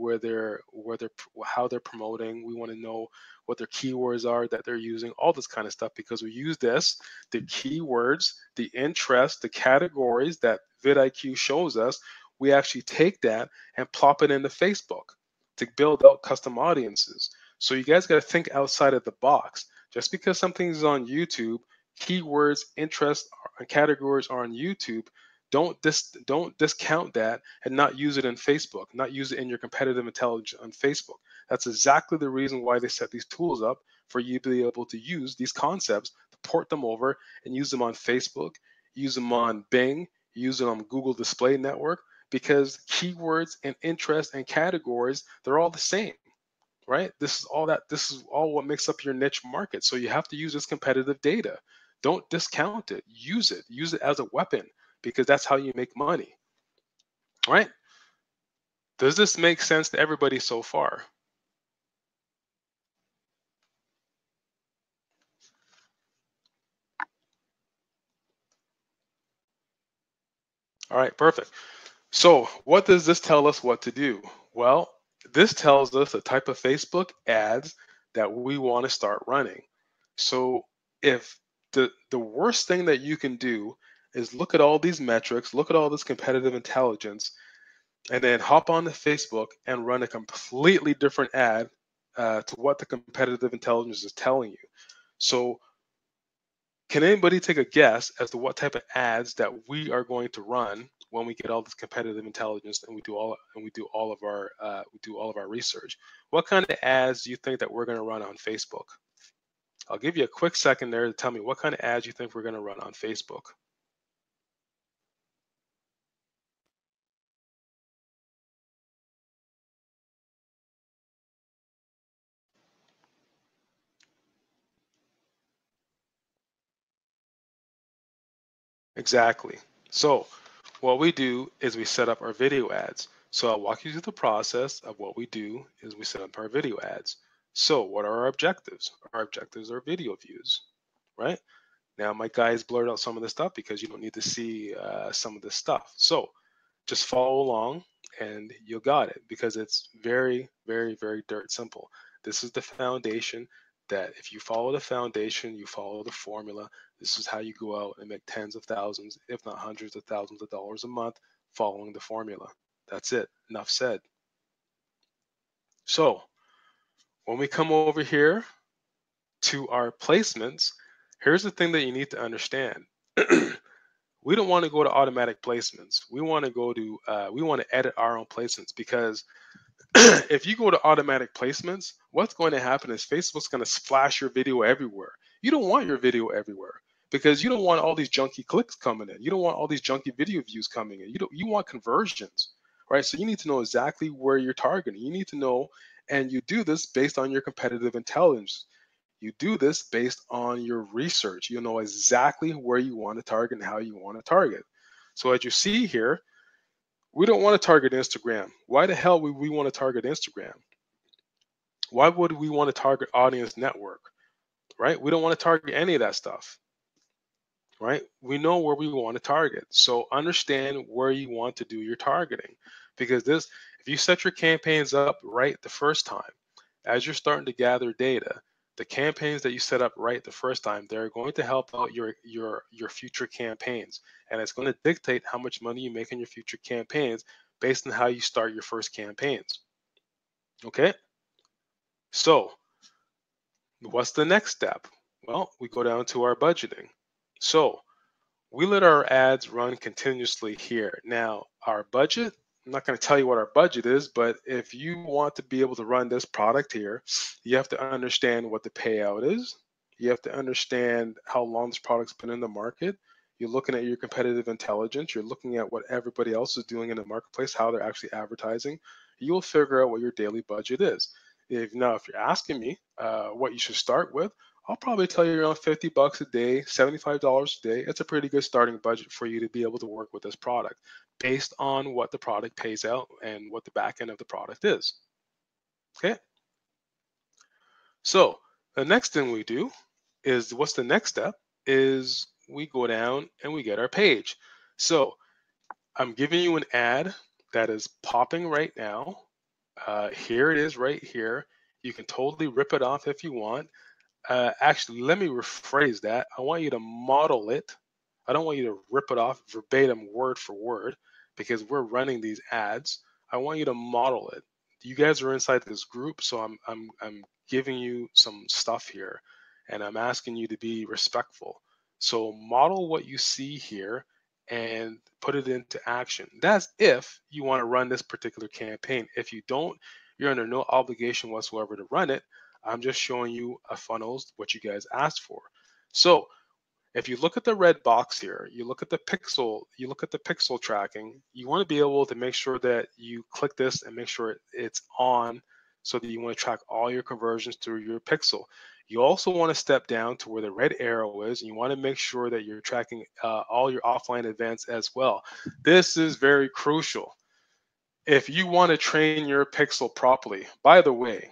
how they're promoting. We want to know what their keywords are that they're using, all this kind of stuff, because we use this, the keywords, the interest, the categories that vidIQ shows us. We actually take that and plop it into Facebook to build out custom audiences. So you guys got to think outside of the box. Just because something is on YouTube, keywords, interests, and categories are on YouTube, don't discount that and not use it in Facebook, not use it in your competitive intelligence on Facebook. That's exactly the reason why they set these tools up for you to be able to use these concepts, to port them over and use them on Facebook, use them on Bing, use them on Google Display Network, because keywords and interests and categories, they're all the same, right? This is all what makes up your niche market. So you have to use this competitive data. Don't discount it. Use it as a weapon, because that's how you make money. All right? Does this make sense to everybody so far? All right, perfect. So what does this tell us what to do? Well, this tells us the type of Facebook ads that we want to start running. So if the worst thing that you can do is look at all these metrics, look at all this competitive intelligence, and then hop on to Facebook and run a completely different ad to what the competitive intelligence is telling you. So can anybody take a guess as to what type of ads that we are going to run when we get all this competitive intelligence and we do all of our research? What kind of ads do you think that we're going to run on Facebook? I'll give you a quick second there to tell me what kind of ads you think we're going to run on Facebook. Exactly. So what we do is we set up our video ads. So I'll walk you through the process of what we do is we set up our video ads. So what are our objectives? Our objectives are video views, right? Now my guys blurred out some of this stuff because you don't need to see some of this stuff. So just follow along and you got it, because it's very, very, very dirt simple. This is the foundation that if you follow the foundation, you follow the formula, this is how you go out and make tens of thousands, if not hundreds of thousands of dollars a month following the formula. That's it. Enough said. So when we come over here to our placements, here's the thing that you need to understand. We don't want to go to automatic placements. We want to go to, we want to edit our own placements, because if you go to automatic placements, what's going to happen is Facebook's going to splash your video everywhere. You don't want your video everywhere, because you don't want all these junky clicks coming in. You don't want all these junky video views coming in. You want conversions, right? So you need to know exactly where you're targeting. You need to know, and you do this based on your competitive intelligence. You do this based on your research. You know exactly where you want to target and how you want to target. So as you see here, we don't want to target Instagram. Why the hell would we want to target Instagram? Why would we want to target Audience Network, right? We don't want to target any of that stuff, right? We know where we want to target. So understand where you want to do your targeting, because this, if you set your campaigns up right the first time, as you're starting to gather data, the campaigns that you set up right the first time, they're going to help out your future campaigns, and it's going to dictate how much money you make in your future campaigns based on how you start your first campaigns. Okay, so what's the next step? Well, we go down to our budgeting. So we let our ads run continuously here. Now, our budget, I'm not going to tell you what our budget is, but if you want to be able to run this product here, you have to understand what the payout is. You have to understand how long this product's been in the market. You're looking at your competitive intelligence. You're looking at what everybody else is doing in the marketplace, how they're actually advertising. You'll figure out what your daily budget is. If you're asking me what you should start with, I'll probably tell you around 50 bucks a day, $75 a day. It's a pretty good starting budget for you to be able to work with this product based on what the product pays out and what the back end of the product is. Okay. So the next thing we do is, what's the next step is we go down and we get our page. So I'm giving you an ad that is popping right now. Here it is right here. You can totally rip it off if you want. Actually, let me rephrase that. I want you to model it. I don't want you to rip it off verbatim, word for word, because we're running these ads. I want you to model it. You guys are inside this group, so I'm giving you some stuff here, and I'm asking you to be respectful. So model what you see here and put it into action. That's if you want to run this particular campaign. If you don't, you're under no obligation whatsoever to run it. I'm just showing you a funnels, what you guys asked for. So if you look at the red box here, you look at the pixel tracking, you want to be able to make sure that you click this and make sure it's on, so that you want to track all your conversions through your pixel. You also want to step down to where the red arrow is, and you want to make sure that you're tracking all your offline events as well. This is very crucial if you want to train your pixel properly. By the way,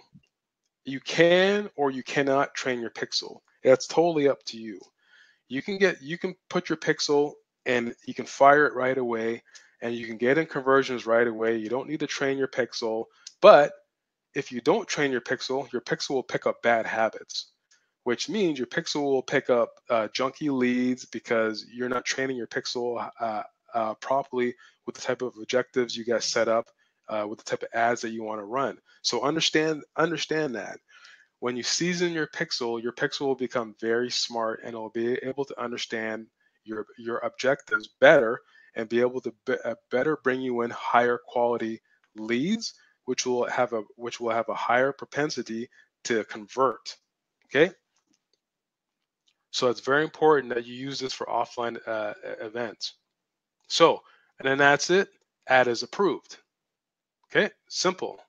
you can or you cannot train your pixel. That's totally up to you. You can put your pixel and you can fire it right away, and you can get in conversions right away. You don't need to train your pixel. But if you don't train your pixel will pick up bad habits, which means your pixel will pick up junky leads because you're not training your pixel properly with the type of objectives you guys set up, with the type of ads that you want to run. So understand that. When you season your pixel will become very smart, and it'll be able to understand your objectives better, and be able to better bring you in higher quality leads, which will have a higher propensity to convert. Okay, so it's very important that you use this for offline events. So, and then that's it. Ad is approved. Okay, simple.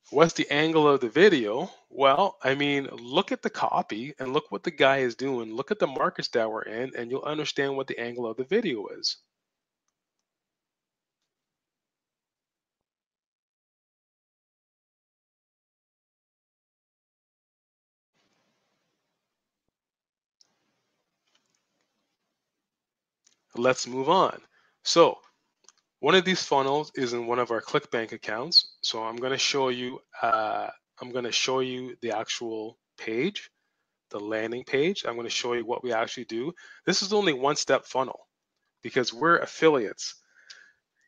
What's the angle of the video? Well, I mean, look at the copy and look what the guy is doing. Look at the markets that we're in, and you'll understand what the angle of the video is. let's move on. So one of these funnels is in one of our ClickBank accounts. So I'm going to show you. I'm going to show you the actual page, the landing page. I'm going to show you what we actually do. This is only one-step funnel because we're affiliates.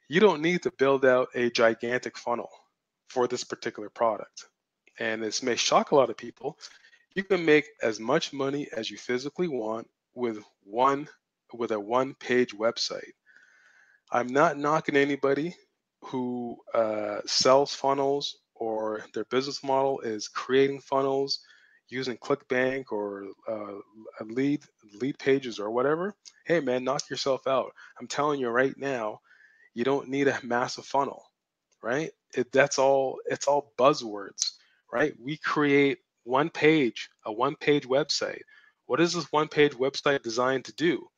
You don't need to build out a gigantic funnel for this particular product. And this may shock a lot of people. You can make as much money as you physically want with a one-page website. I'm not knocking anybody who sells funnels or their business model is creating funnels using ClickBank or lead pages or whatever. Hey man, knock yourself out. I'm telling you right now, you don't need a massive funnel, right? It's all buzzwords, right? We create a one-page website. What is this one-page website designed to do?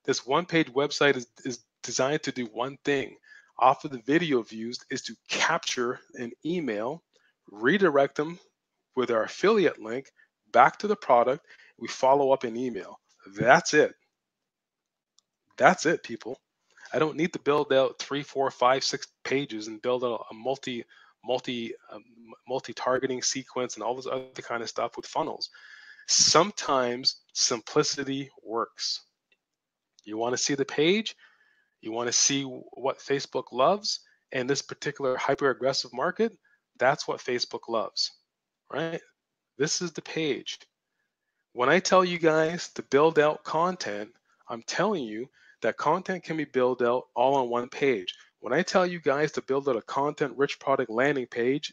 This one-page website is designed to do one thing. Off of the video views is to capture an email, redirect them with our affiliate link back to the product. We follow up in email. That's it. That's it, people. I don't need to build out 3, 4, 5, 6 pages and build out a multi-targeting sequence and all this other kind of stuff with funnels. Sometimes simplicity works. You want to see the page, you want to see what Facebook loves, and this particular hyper aggressive market, that's what Facebook loves, right? This is the page. When I tell you guys to build out content, I'm telling you that content can be built out all on one page. When I tell you guys to build out a content rich product landing page,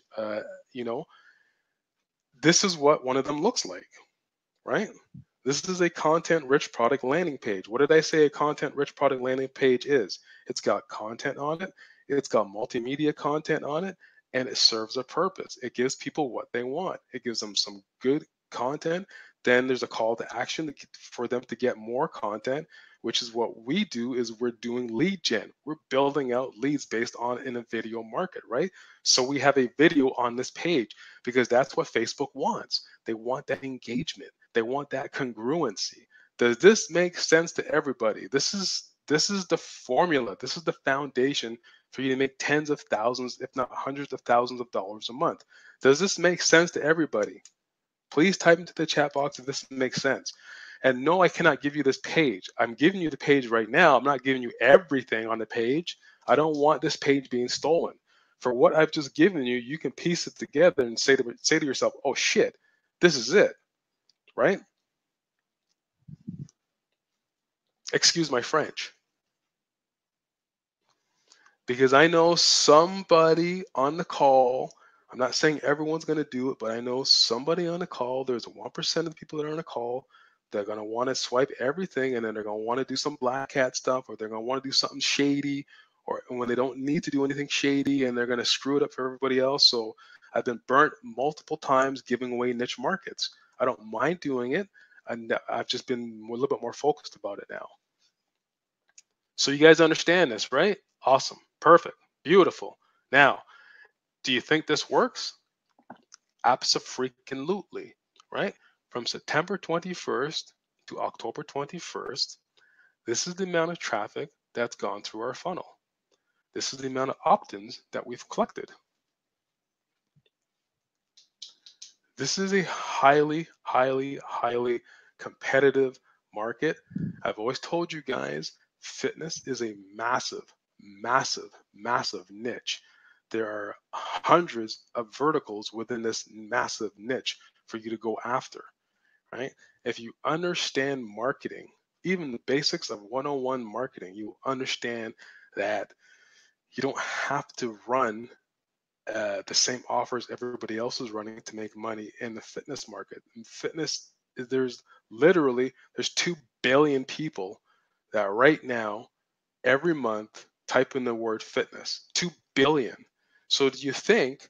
this is what one of them looks like, right? This is a content rich product landing page. What did I say a content rich product landing page is? It's got content on it, it's got multimedia content on it, and it serves a purpose. It gives people what they want. It gives them some good content. Then there's a call to action for them to get more content, which is what we do. Is we're doing lead gen. We're building out leads based on in a video market, right? So we have a video on this page because that's what Facebook wants. They want that engagement. They want that congruency. Does this make sense to everybody? This is the formula. This is the foundation for you to make tens of thousands, if not hundreds of thousands of dollars a month. Does this make sense to everybody? Please type into the chat box if this makes sense. And no, I cannot give you this page. I'm giving you the page right now. I'm not giving you everything on the page. I don't want this page being stolen. For what I've just given you, you can piece it together and say to yourself, oh shit, this is it, right? Excuse my French. Because I know somebody on the call, I'm not saying everyone's going to do it, but I know somebody on the call, there's 1% of the people that are on the call, they're going to want to swipe everything, and then they're going to want to do some black hat stuff, or they're going to want to do something shady, or when they don't need to do anything shady, and they're going to screw it up for everybody else. So I've been burnt multiple times giving away niche markets. I don't mind doing it, and I've just been a little bit more focused about it now. So you guys understand this, right? Awesome. Perfect. Beautiful. Now, do you think this works? Abso-freaking-lutely, right? From September 21st to October 21st, this is the amount of traffic that's gone through our funnel. This is the amount of opt-ins that we've collected. This is a highly, highly, highly competitive market. I've always told you guys, fitness is a massive, massive, massive niche. There are hundreds of verticals within this massive niche for you to go after, right? If you understand marketing, even the basics of 101 marketing, you understand that you don't have to run the same offers everybody else is running to make money in the fitness market. In fitness, there's 2 billion people that right now, every month, type in the word fitness. 2 billion. So do you think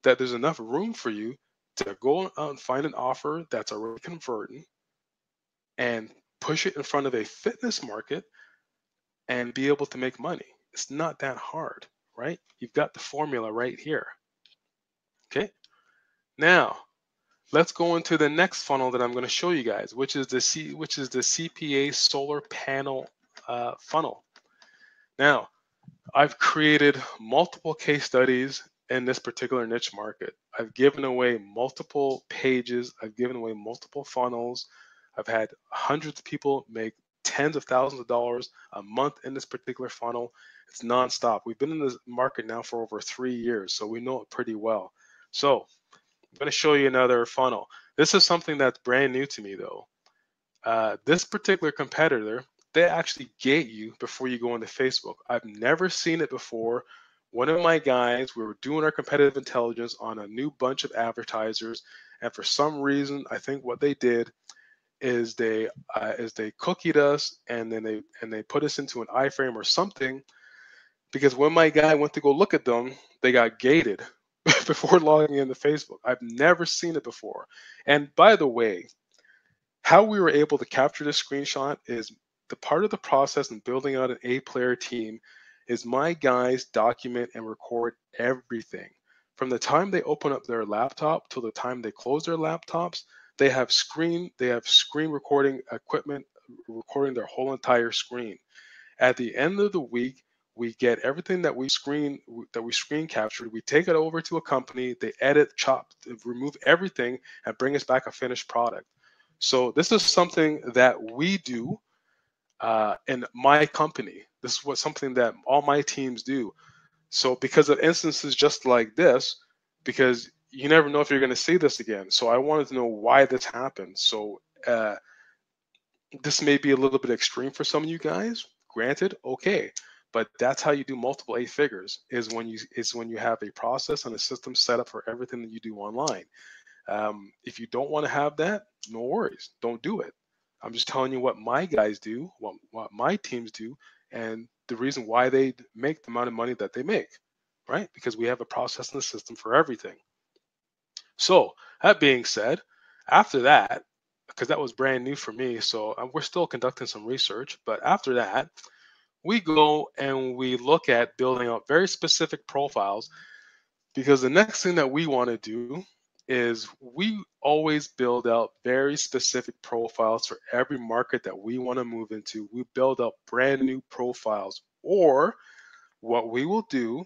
that there's enough room for you to go out and find an offer that's already converting and push it in front of a fitness market and be able to make money? It's not that hard, right? You've got the formula right here. Okay. Now, let's go into the next funnel that I'm going to show you guys, which is the CPA solar panel funnel. Now, I've created multiple case studies in this particular niche market. I've given away multiple pages. I've given away multiple funnels. I've had hundreds of people make tens of thousands of dollars a month in this particular funnel. It's nonstop. We've been in this market now for over 3 years, so we know it pretty well. So I'm going to show you another funnel. This is something that's brand new to me, though. This particular competitor, they actually gate you before you go into Facebook. I've never seen it before. One of my guys, we were doing our competitive intelligence on a new bunch of advertisers, and for some reason, I think what they did is they cookied us, and then they put us into an iframe or something. Because when my guy went to go look at them, they got gated before logging into Facebook. I've never seen it before. And by the way, how we were able to capture this screenshot is the part of the process in building out an A-player team is my guys document and record everything. From the time they open up their laptop till the time they close their laptops, they have screen recording equipment recording their whole entire screen. At the end of the week, we get everything that we screen captured. We take it over to a company. They edit, chop, remove everything, and bring us back a finished product. So this is something that we do in my company. This is something that all my teams do. So because of instances just like this, because you never know if you're going to see this again. So I wanted to know why this happened. So this may be a little bit extreme for some of you guys. Granted, okay, but that's how you do multiple 8 figures is when you have a process and a system set up for everything that you do online. If you don't want to have that, no worries, don't do it. I'm just telling you what my guys do, what my teams do, and the reason why they make the amount of money that they make, right? Because we have a process and a system for everything. So that being said, after that, because that was brand new for me, so we're still conducting some research, but after that, we go and we look at building out very specific profiles, because the next thing that we want to do is we always build out very specific profiles for every market that we want to move into. We build out brand new profiles, or what we will do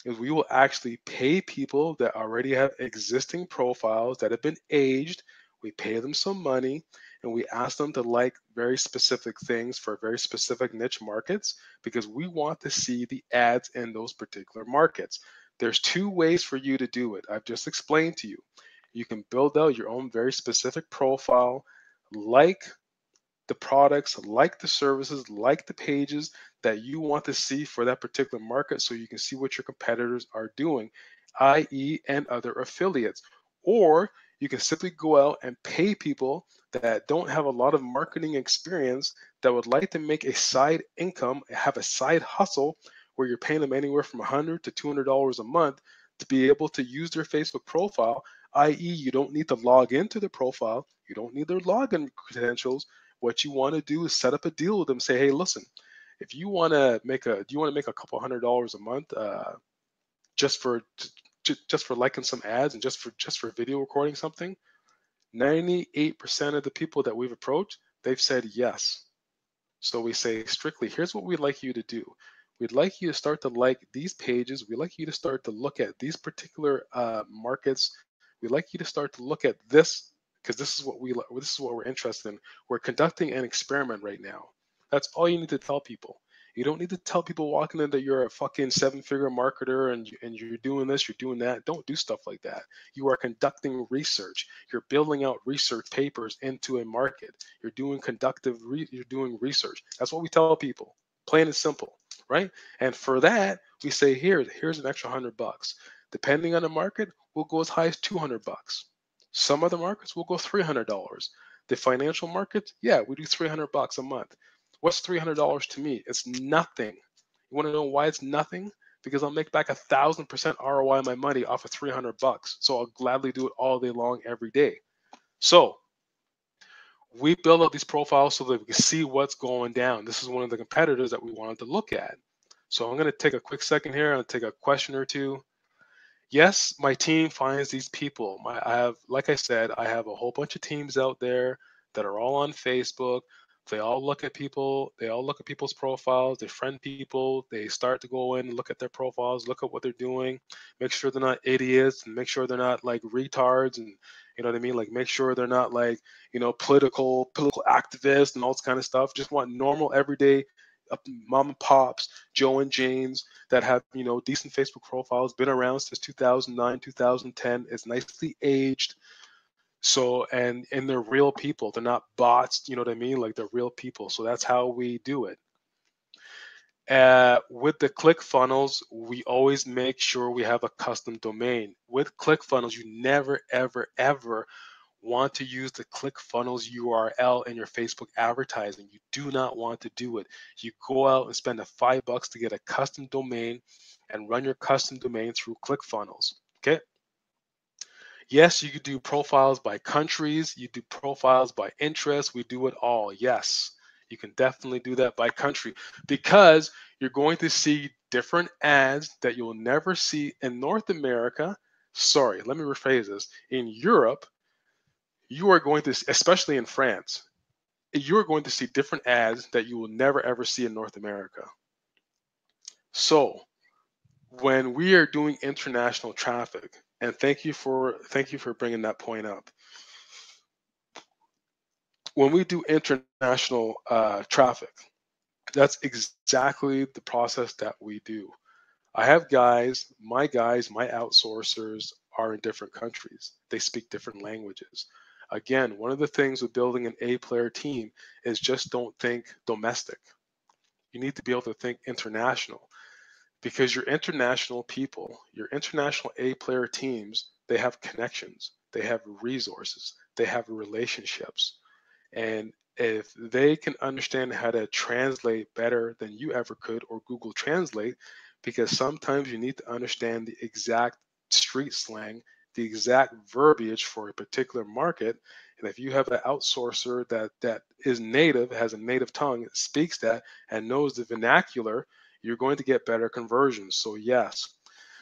is we will actually pay people that already have existing profiles that have been aged. We pay them some money and we ask them to like very specific things for very specific niche markets, because we want to see the ads in those particular markets. There's 2 ways for you to do it. I've just explained to you. You can build out your own very specific profile, like the products, like the services, like the pages that you want to see for that particular market, so you can see what your competitors are doing, i.e., and other affiliates. Or you can simply go out and pay people that don't have a lot of marketing experience that would like to make a side income, have a side hustle where you're paying them anywhere from $100 to $200 a month to be able to use their Facebook profile, i.e., you don't need to log into the profile, you don't need their login credentials. What you want to do is set up a deal with them. Say, hey, listen, if you want to make a couple $100 a month just for liking some ads and just for video recording something, 98% of the people that we've approached, they've said yes. So we say strictly, here's what we'd like you to do. We'd like you to start to like these pages. We'd like you to start to look at these particular markets. We'd like you to start to look at this, because this is what we're interested in. We're conducting an experiment right now. That's all you need to tell people. You don't need to tell people walking in that you're a fucking 7-figure marketer and you're doing this, you're doing that. Don't do stuff like that. You are conducting research. You're building out research papers into a market. You're doing research. That's what we tell people. Plain and simple, right? And for that, we say here's an extra $100. Depending on the market, we'll go as high as $200. Some other markets will go $300. The financial markets, yeah, we do $300 a month. What's $300 to me? It's nothing. You want to know why it's nothing? Because I'll make back 1,000% ROI on my money off of $300. So I'll gladly do it all day long, every day. So we build up these profiles so that we can see what's going down. This is one of the competitors that we wanted to look at. So I'm going to take a quick second here and take a question or two. Yes, my team finds these people. Like I said, I have a whole bunch of teams out there that are all on Facebook. They all look at people. They all look at people's profiles. They friend people. They start to go in and look at their profiles, look at what they're doing, make sure they're not idiots, and make sure they're not like retards, and you know what I mean. Like make sure they're not like political activists and all this kind of stuff. Just want normal, everyday mom and pops, Joe and Janes that have decent Facebook profiles, been around since 2009, 2010, is nicely aged. So and they're real people. They're not bots. You know what I mean? Like they're real people. So that's how we do it. With the ClickFunnels, we always make sure we have a custom domain. With ClickFunnels, you never, ever, ever want to use the ClickFunnels URL in your Facebook advertising. You do not want to do it. You go out and spend the $5 to get a custom domain and run your custom domain through ClickFunnels. Okay. Yes, you could do profiles by countries. You do profiles by interest. We do it all. Yes, you can definitely do that by country because you're going to see different ads that you'll never see in North America. Sorry, let me rephrase this. In Europe, you are going to, especially in France, you're going to see different ads that you will never ever see in North America. So when we are doing international traffic, and thank you for bringing that point up. When we do international traffic, that's exactly the process that we do. I have my outsourcers are in different countries. They speak different languages. Again, one of the things with building an A-player team is just don't think domestic. You need to be able to think international because your international people, your international A-player teams, they have connections, they have resources, they have relationships. And if they can understand how to translate better than you ever could or Google Translate, because sometimes you need to understand the exact street slang, the exact verbiage for a particular market. And if you have an outsourcer that is native, has a native tongue, speaks that, and knows the vernacular, you're going to get better conversions. So yes,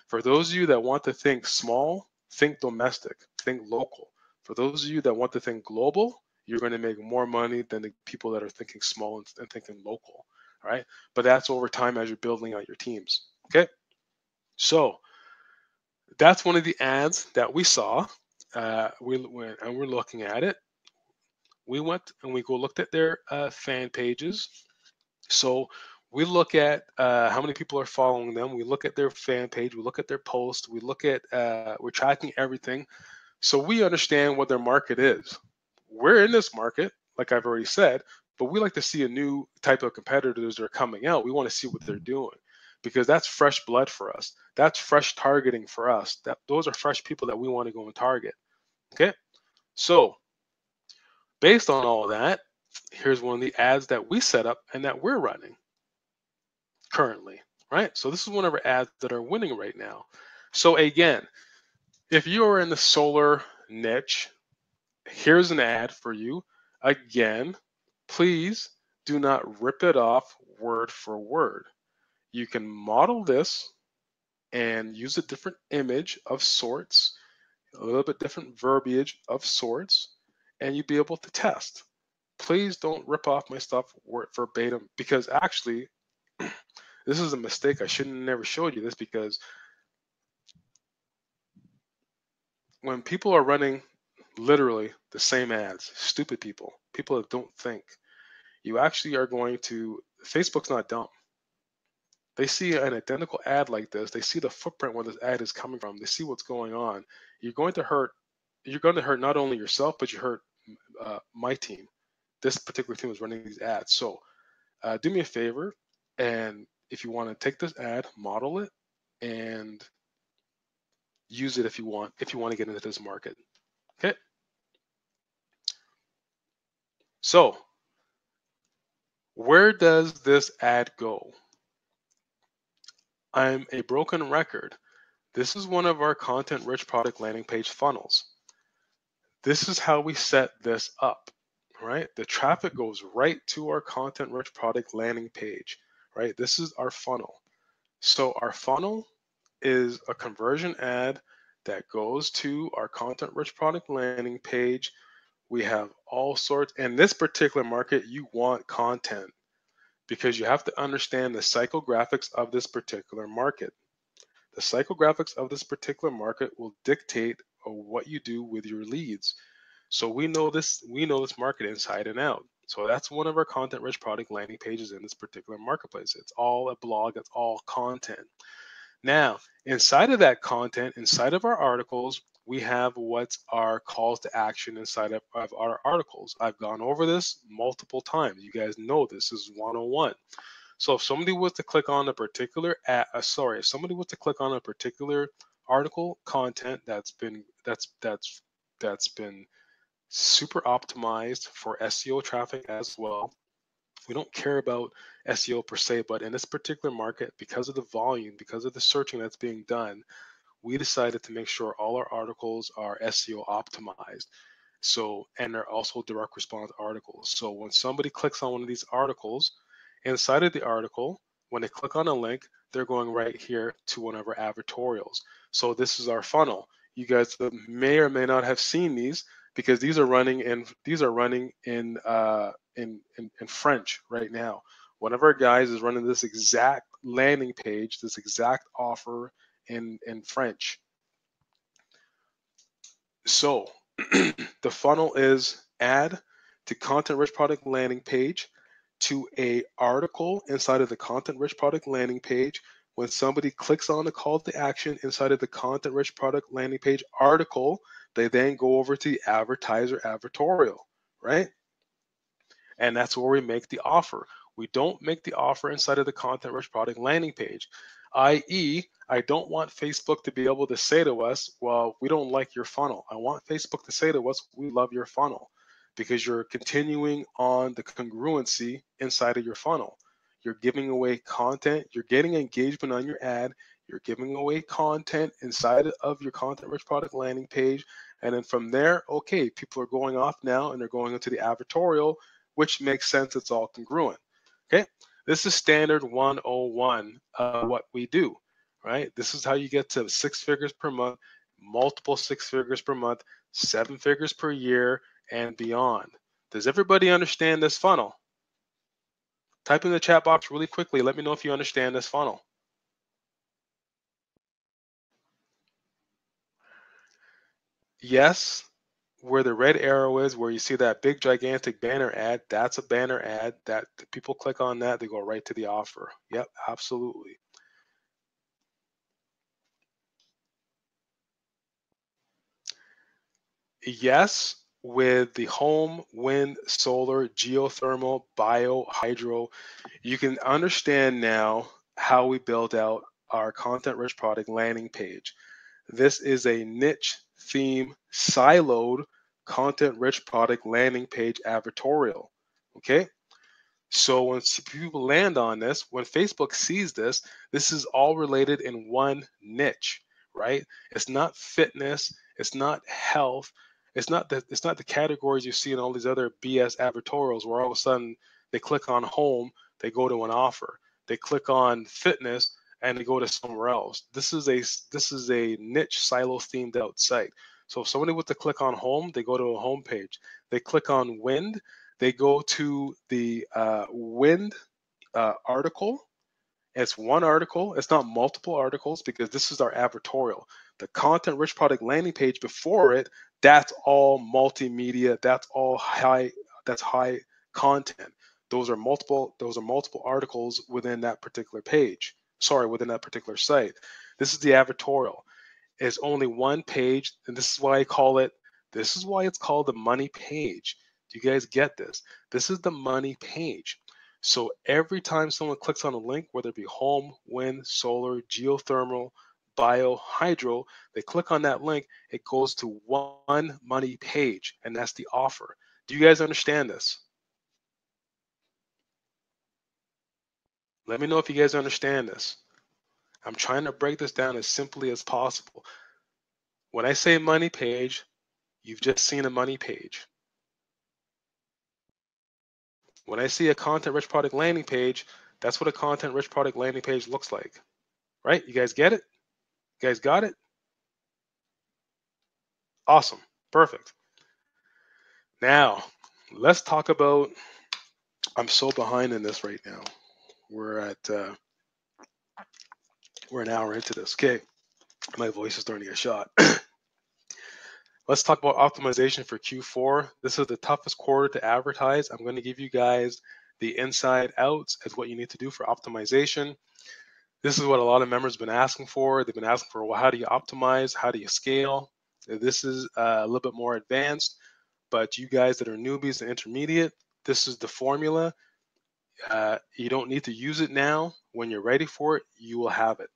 for those of you that want to think small, think domestic, think local. For those of you that want to think global, you're going to make more money than the people that are thinking small and thinking local. All right. But that's over time as you're building out your teams. Okay. So that's one of the ads that we saw. We're looking at it. We went and we looked at their fan pages. So we look at how many people are following them. We look at their fan page. We look at their posts. We look at, we're tracking everything. So we understand what their market is. We're in this market, like I've already said, but we like to see a new type of competitors that are coming out. We want to see what they're doing because that's fresh blood for us. That's fresh targeting for us. Those are fresh people that we want to go and target. Okay. So based on all of that, here's one of the ads that we set up and that we're running currently, right? So this is one of our ads that are winning right now. So again, if you are in the solar niche, here's an ad for you. Again, please do not rip it off word for word. You can model this and use a different image of sorts, a little bit different verbiage of sorts, and you'll be able to test. Please don't rip off my stuff word verbatim because actually, this is a mistake. I shouldn't have never showed you this because when people are running literally the same ads, stupid people that don't think, you actually are going to, Facebook's not dumb. They see an identical ad like this, they see the footprint where this ad is coming from, they see what's going on. You're going to hurt not only yourself, but you hurt my team. This particular team is running these ads. So do me a favor, and if you want to take this ad, model it, and use it if you want to get into this market. Okay. So where does this ad go? I'm a broken record. This is one of our content-rich product landing page funnels. This is how we set this up, right? The traffic goes right to our content-rich product landing page, right? This is our funnel. So our funnel is a conversion ad that goes to our content-rich product landing page We have all sorts. In this particular market, you want content because you have to understand the psychographics of this particular market. The psychographics of this particular market will dictate what you do with your leads. So we know this market inside and out. So that's one of our content rich product landing pages in this particular marketplace. It's all a blog, it's all content. Now, inside of that content, inside of our articles, we have what's our calls to action inside of our articles. I've gone over this multiple times. You guys know this is 101. So if somebody was to click on a particular if somebody was to click on a particular article content that's been super optimized for SEO traffic as well. We don't care about SEO per se, but in this particular market, because of the volume, because of the searching that's being done, we decided to make sure all our articles are SEO optimized. So, and they're also direct response articles. So when somebody clicks on one of these articles, inside of the article, when they click on a link, they're going right here to one of our advertorials. So this is our funnel. You guys may or may not have seen these because these are running in French right now. One of our guys is running this exact landing page, this exact offer in French. So the funnel is add to content rich product landing page to a article inside of the content rich product landing page. When somebody clicks on the call to action inside of the content rich product landing page article, they then go over to the advertiser advertorial, right? And that's where we make the offer. We don't make the offer inside of the content rich product landing page, i.e., I don't want Facebook to be able to say to us, well, we don't like your funnel. I want Facebook to say to us, we love your funnel, because you're continuing on the congruency inside of your funnel. You're giving away content, you're getting engagement on your ad, you're giving away content inside of your content rich product landing page. And then from there, okay, people are going off now and they're going into the advertorial, which makes sense. It's all congruent. Okay, this is standard 101 of what we do, right? This is how you get to 6 figures per month, multiple 6 figures per month, 7 figures per year, and beyond. Does everybody understand this funnel? Type in the chat box really quickly. Let me know if you understand this funnel. Yes, where the red arrow is, where you see that big gigantic banner ad, that's a banner ad that people click on that, they go right to the offer. Yep, absolutely. Yes, with the home, wind, solar, geothermal, bio, hydro, you can understand now how we build out our content rich product landing page. This is a niche theme siloed content rich product landing page advertorial. Okay. So when people land on this, when Facebook sees this, this is all related in one niche, right? It's not fitness, it's not health, it's not the categories you see in all these other BS advertorials where all of a sudden they click on home, they go to an offer. They click on fitness and they go to somewhere else. This is a niche silo themed out site. So if somebody were to click on home, they go to a home page. They click on wind, they go to the wind article. It's one article. It's not multiple articles because this is our advertorial. The content rich product landing page before it, that's all multimedia. That's all high. That's high content. Those are multiple articles within that particular page. Sorry, within that particular site. This is the advertorial. It's only one page, and this is why I call it. This is why it's called the money page. Do you guys get this? This is the money page. So every time someone clicks on a link, whether it be home, wind, solar, geothermal, bio, hydro, they click on that link, it goes to one money page, and that's the offer. Do you guys understand this? Let me know if you guys understand this. I'm trying to break this down as simply as possible. When I say money page, you've just seen a money page. When I see a content rich product landing page, that's what a content rich product landing page looks like, right? You guys get it? You guys got it? Awesome, perfect. Now, let's talk about, I'm so behind in this right now. We're an hour into this. Okay, my voice is starting to get shot. Let's talk about optimization for Q4. This is the toughest quarter to advertise. I'm going to give you guys the inside outs as what you need to do for optimization. This is what a lot of members have been asking for. They've been asking for, well, how do you optimize? How do you scale? This is a little bit more advanced, but you guys that are newbies and intermediate, this is the formula. You don't need to use it now. When you're ready for it, you will have it.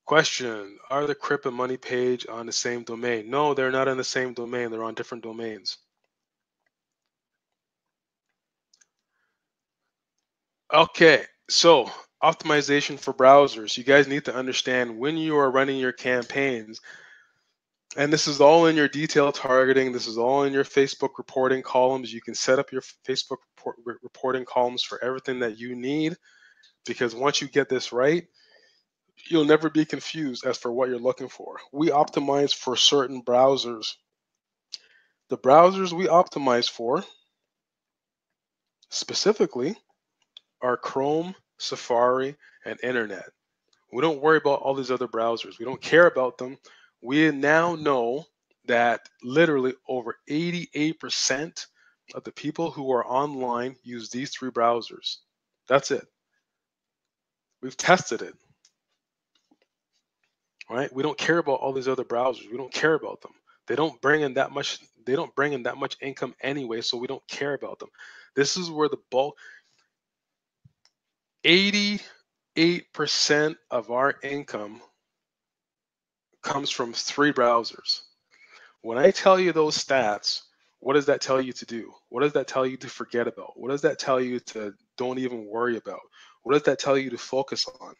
Question, are the Crip and Money page on the same domain? No, they're not on the same domain. They're on different domains. Okay, so optimization for browsers. You guys need to understand when you are running your campaigns, and this is all in your detailed targeting. This is all in your Facebook reporting columns. You can set up your Facebook reporting columns for everything that you need, because once you get this right, you'll never be confused as for what you're looking for. We optimize for certain browsers. The browsers we optimize for specifically are Chrome, Safari, and Internet. We don't worry about all these other browsers. We don't care about them. We now know that literally over 88% of the people who are online use these three browsers. That's it. We've tested it. Right? We don't care about all these other browsers. We don't care about them. They don't bring in that much income anyway, so we don't care about them. This is where the bulk, 88% of our income comes from three browsers. When I tell you those stats, what does that tell you to do? What does that tell you to forget about? What does that tell you to don't even worry about? What does that tell you to focus on?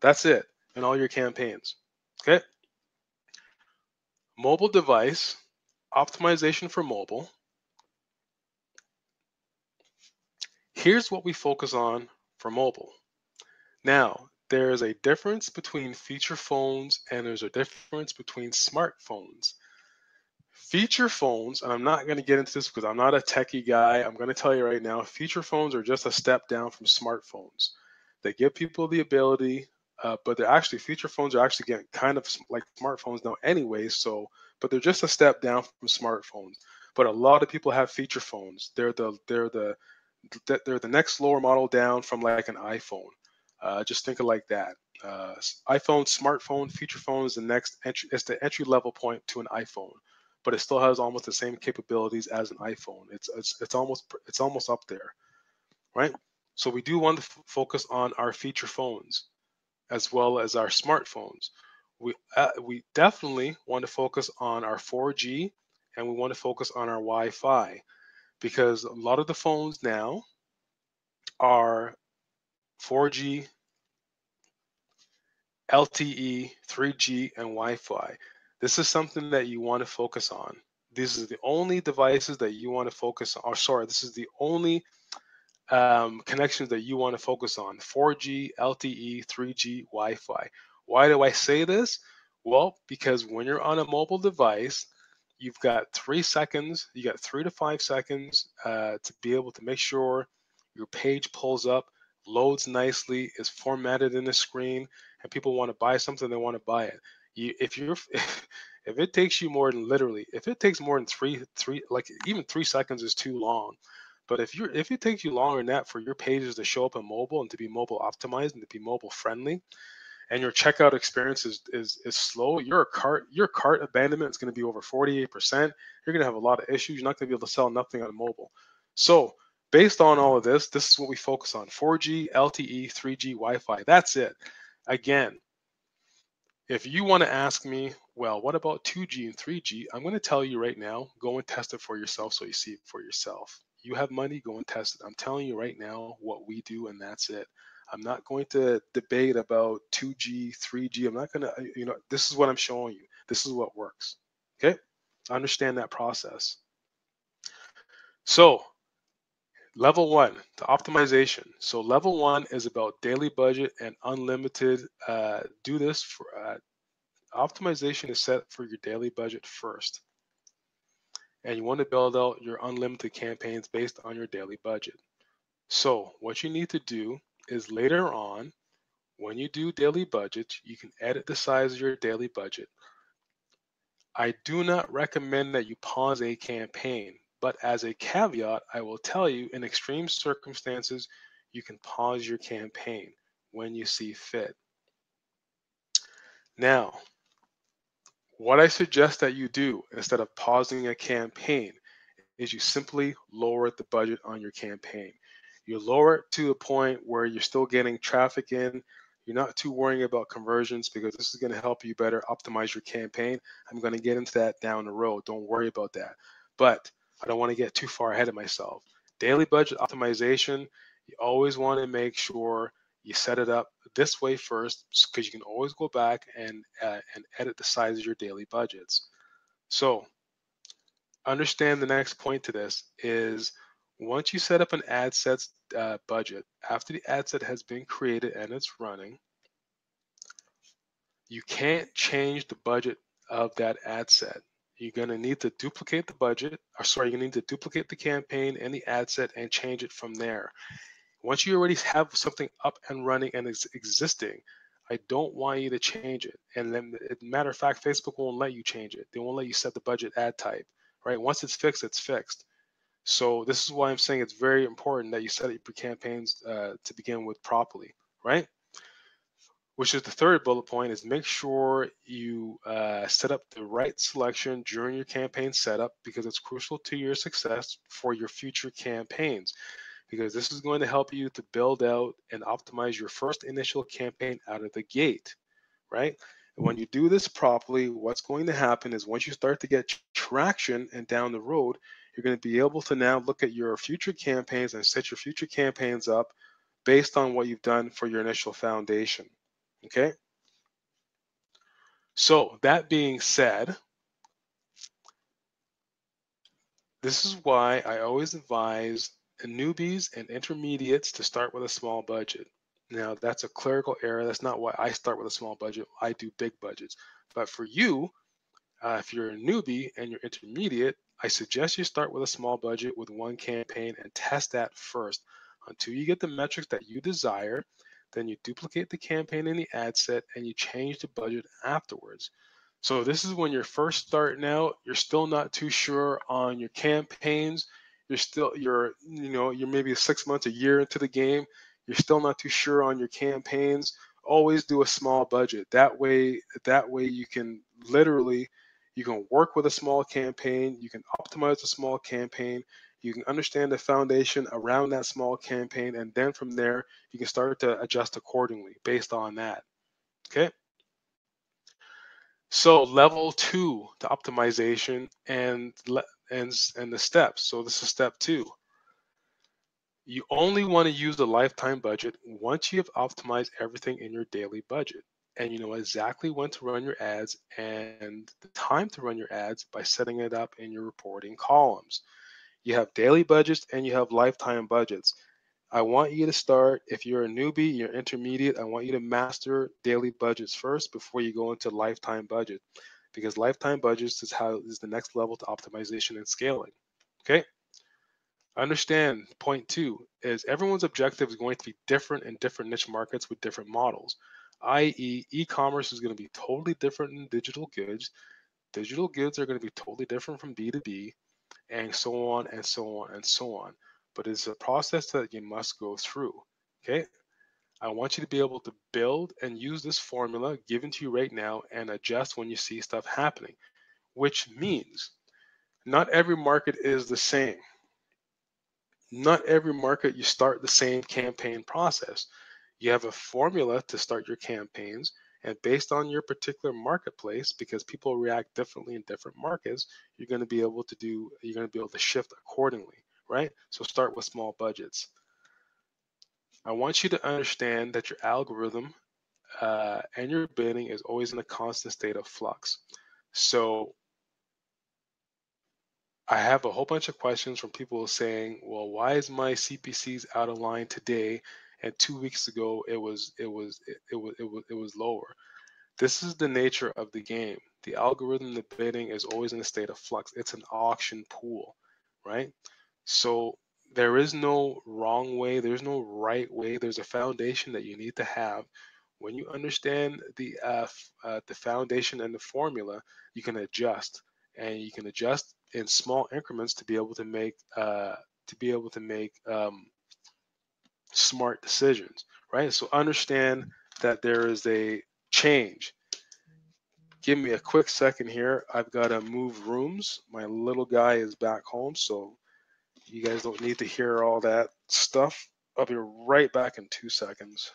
That's it in all your campaigns. Okay? Mobile device, optimization for mobile. Here's what we focus on for mobile. Now, there is a difference between feature phones and there's a difference between smartphones. Feature phones, and I'm not going to get into this because I'm not a techie guy. I'm going to tell you right now, feature phones are just a step down from smartphones. They give people the ability, but they're actually, feature phones are actually getting kind of like smartphones now anyway. So, but they're just a step down from smartphones. But a lot of people have feature phones. They're the next lower model down from like an iPhone. Just think of like that. iPhone, smartphone, feature phone is the next entry. It's the entry level point to an iPhone, but it still has almost the same capabilities as an iPhone. It's almost up there, right? So we do want to focus on our feature phones as well as our smartphones. We definitely want to focus on our 4G, and we want to focus on our Wi-Fi, because a lot of the phones now are 4G, LTE, 3G, and Wi-Fi. This is something that you want to focus on. These are the only devices that you want to focus on. Or sorry, this is the only connections that you want to focus on: 4G, LTE, 3G, Wi-Fi. Why do I say this? Well, because when you're on a mobile device, you've got 3 seconds, you got 3 to 5 seconds to be able to make sure your page pulls up, loads nicely, is formatted in the screen, and people want to buy something, they want to buy it. If it takes you more than literally, if it takes more than like even 3 seconds is too long. But if it takes you longer than that for your pages to show up on mobile and to be mobile optimized and to be mobile friendly, and your checkout experience is slow, your cart abandonment is going to be over 48%. You're going to have a lot of issues. You're not going to be able to sell nothing on mobile. So based on all of this, this is what we focus on: 4G, LTE, 3G, Wi-Fi. That's it. Again, if you want to ask me, well, what about 2G and 3G? I'm going to tell you right now, go and test it for yourself so you see it for yourself. You have money, go and test it. I'm telling you right now what we do, and that's it. I'm not going to debate about 2G, 3G. I'm not going to, this is what I'm showing you. This is what works. Okay? Understand that process. So, level 1, the optimization. So, level 1 is about daily budget and unlimited. Do this for Optimization is set for your daily budget first, and you want to build out your unlimited campaigns based on your daily budget. So what you need to do is later on, when you do daily budgets, you can edit the size of your daily budget. I do not recommend that you pause a campaign, but as a caveat, I will tell you in extreme circumstances, you can pause your campaign when you see fit. Now, what I suggest that you do instead of pausing a campaign is you simply lower the budget on your campaign. You lower it to a point where you're still getting traffic in. You're not too worrying about conversions because this is going to help you better optimize your campaign. I'm going to get into that down the road. Don't worry about that. But I don't want to get too far ahead of myself. Daily budget optimization, you always want to make sure you set it up this way first because you can always go back and edit the size of your daily budgets. So understand the next point to this is once you set up an ad set budget, after the ad set has been created and it's running, you can't change the budget of that ad set. You're going to need to duplicate the budget, or sorry, you're going to need to duplicate the campaign and the ad set and change it from there. Once you already have something up and running and is existing, I don't want you to change it. And then, matter of fact, Facebook won't let you change it. They won't let you set the budget ad type, right? Once it's fixed, it's fixed. So this is why I'm saying it's very important that you set up your campaigns to begin with properly, right? Which is the third bullet point is make sure you set up the right selection during your campaign setup because it's crucial to your success for your future campaigns because this is going to help you to build out and optimize your first initial campaign out of the gate, right? And when you do this properly, what's going to happen is once you start to get traction and down the road, you're going to be able to now look at your future campaigns and set your future campaigns up based on what you've done for your initial foundation. Okay. So that being said, this is why I always advise newbies and intermediates to start with a small budget. Now, that's a clerical error. That's not why I start with a small budget. I do big budgets. But for you, if you're a newbie and you're intermediate, I suggest you start with a small budget with one campaign and test that first until you get the metrics that you desire. Then you duplicate the campaign in the ad set and you change the budget afterwards. So this is when you're first starting out, you're still not too sure on your campaigns. You're maybe 6 months, a year into the game. You're still not too sure on your campaigns. Always do a small budget. That way you can literally, you can work with a small campaign. You can optimize a small campaign. You can understand the foundation around that small campaign. And then from there, you can start to adjust accordingly based on that. Okay. So level 2 to optimization and the steps. So this is step 2. You only want to use the lifetime budget once you have optimized everything in your daily budget. And you know exactly when to run your ads and the time to run your ads by setting it up in your reporting columns. You have daily budgets and you have lifetime budgets. I want you to start, if you're a newbie, you're intermediate, I want you to master daily budgets first before you go into lifetime budget because lifetime budgets is the next level to optimization and scaling. Okay. Understand point 2 is everyone's objective is going to be different in different niche markets with different models, i.e. e-commerce is going to be totally different than digital goods. Digital goods are going to be totally different from B2B and so on and so on and so on. But it's a process that you must go through. Okay. I want you to be able to build and use this formula given to you right now and adjust when you see stuff happening, which means not every market is the same. Not every market you start the same campaign process. You have a formula to start your campaigns, and based on your particular marketplace, because people react differently in different markets, you're going to be able to shift accordingly, right? So start with small budgets. I want you to understand that your algorithm and your bidding is always in a constant state of flux. So I have a whole bunch of questions from people saying, well, why is my CPCs out of line today and 2 weeks ago it was lower? This is the nature of the game. The algorithm, the bidding is always in a state of flux. It's an auction pool, right? So there is no wrong way, there's no right way. There's a foundation that you need to have. When you understand the foundation and the formula, you can adjust, and you can adjust in small increments to be able to make smart decisions, right? So understand that there is a change. Give me a quick second here. I've got to move rooms. My little guy is back home, so you guys don't need to hear all that stuff. I'll be right back in 2 seconds.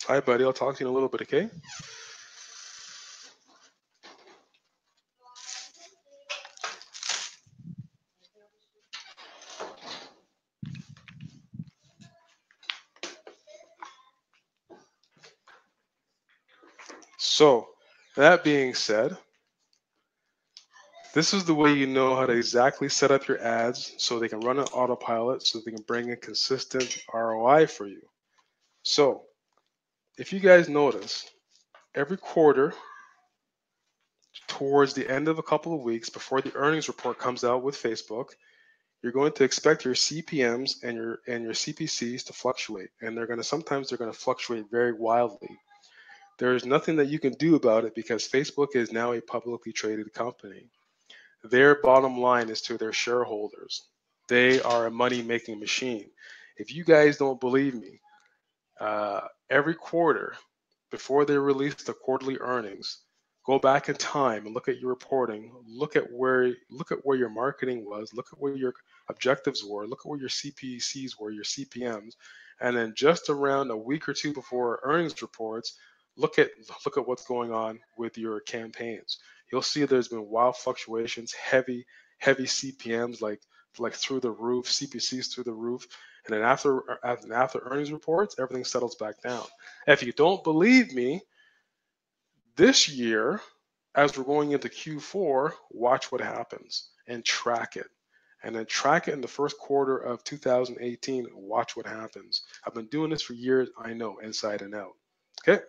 Hi, buddy. I'll talk to you in a little bit, okay? So, that being said, this is the way you know how to exactly set up your ads so they can run an autopilot, so they can bring a consistent ROI for you. So, if you guys notice, every quarter, towards the end of a couple of weeks before the earnings report comes out with Facebook, you're going to expect your CPMs and your CPCs to fluctuate, and sometimes they're going to fluctuate very wildly. There is nothing that you can do about it because Facebook is now a publicly traded company. Their bottom line is to their shareholders. They are a money-making machine. If you guys don't believe me, every quarter before they release the quarterly earnings, go back in time and look at your reporting. Look at where your marketing was. Look at where your objectives were. Look at where your CPCs were, your CPMs, and then just around a week or two before earnings reports, look at what's going on with your campaigns. You'll see there's been wild fluctuations, heavy CPMs like through the roof, CPCs through the roof, and then after earnings reports, everything settles back down. If you don't believe me, this year, as we're going into Q4, watch what happens and track it. And then track it in the first quarter of 2018. Watch what happens. I've been doing this for years. I know inside and out. Okay.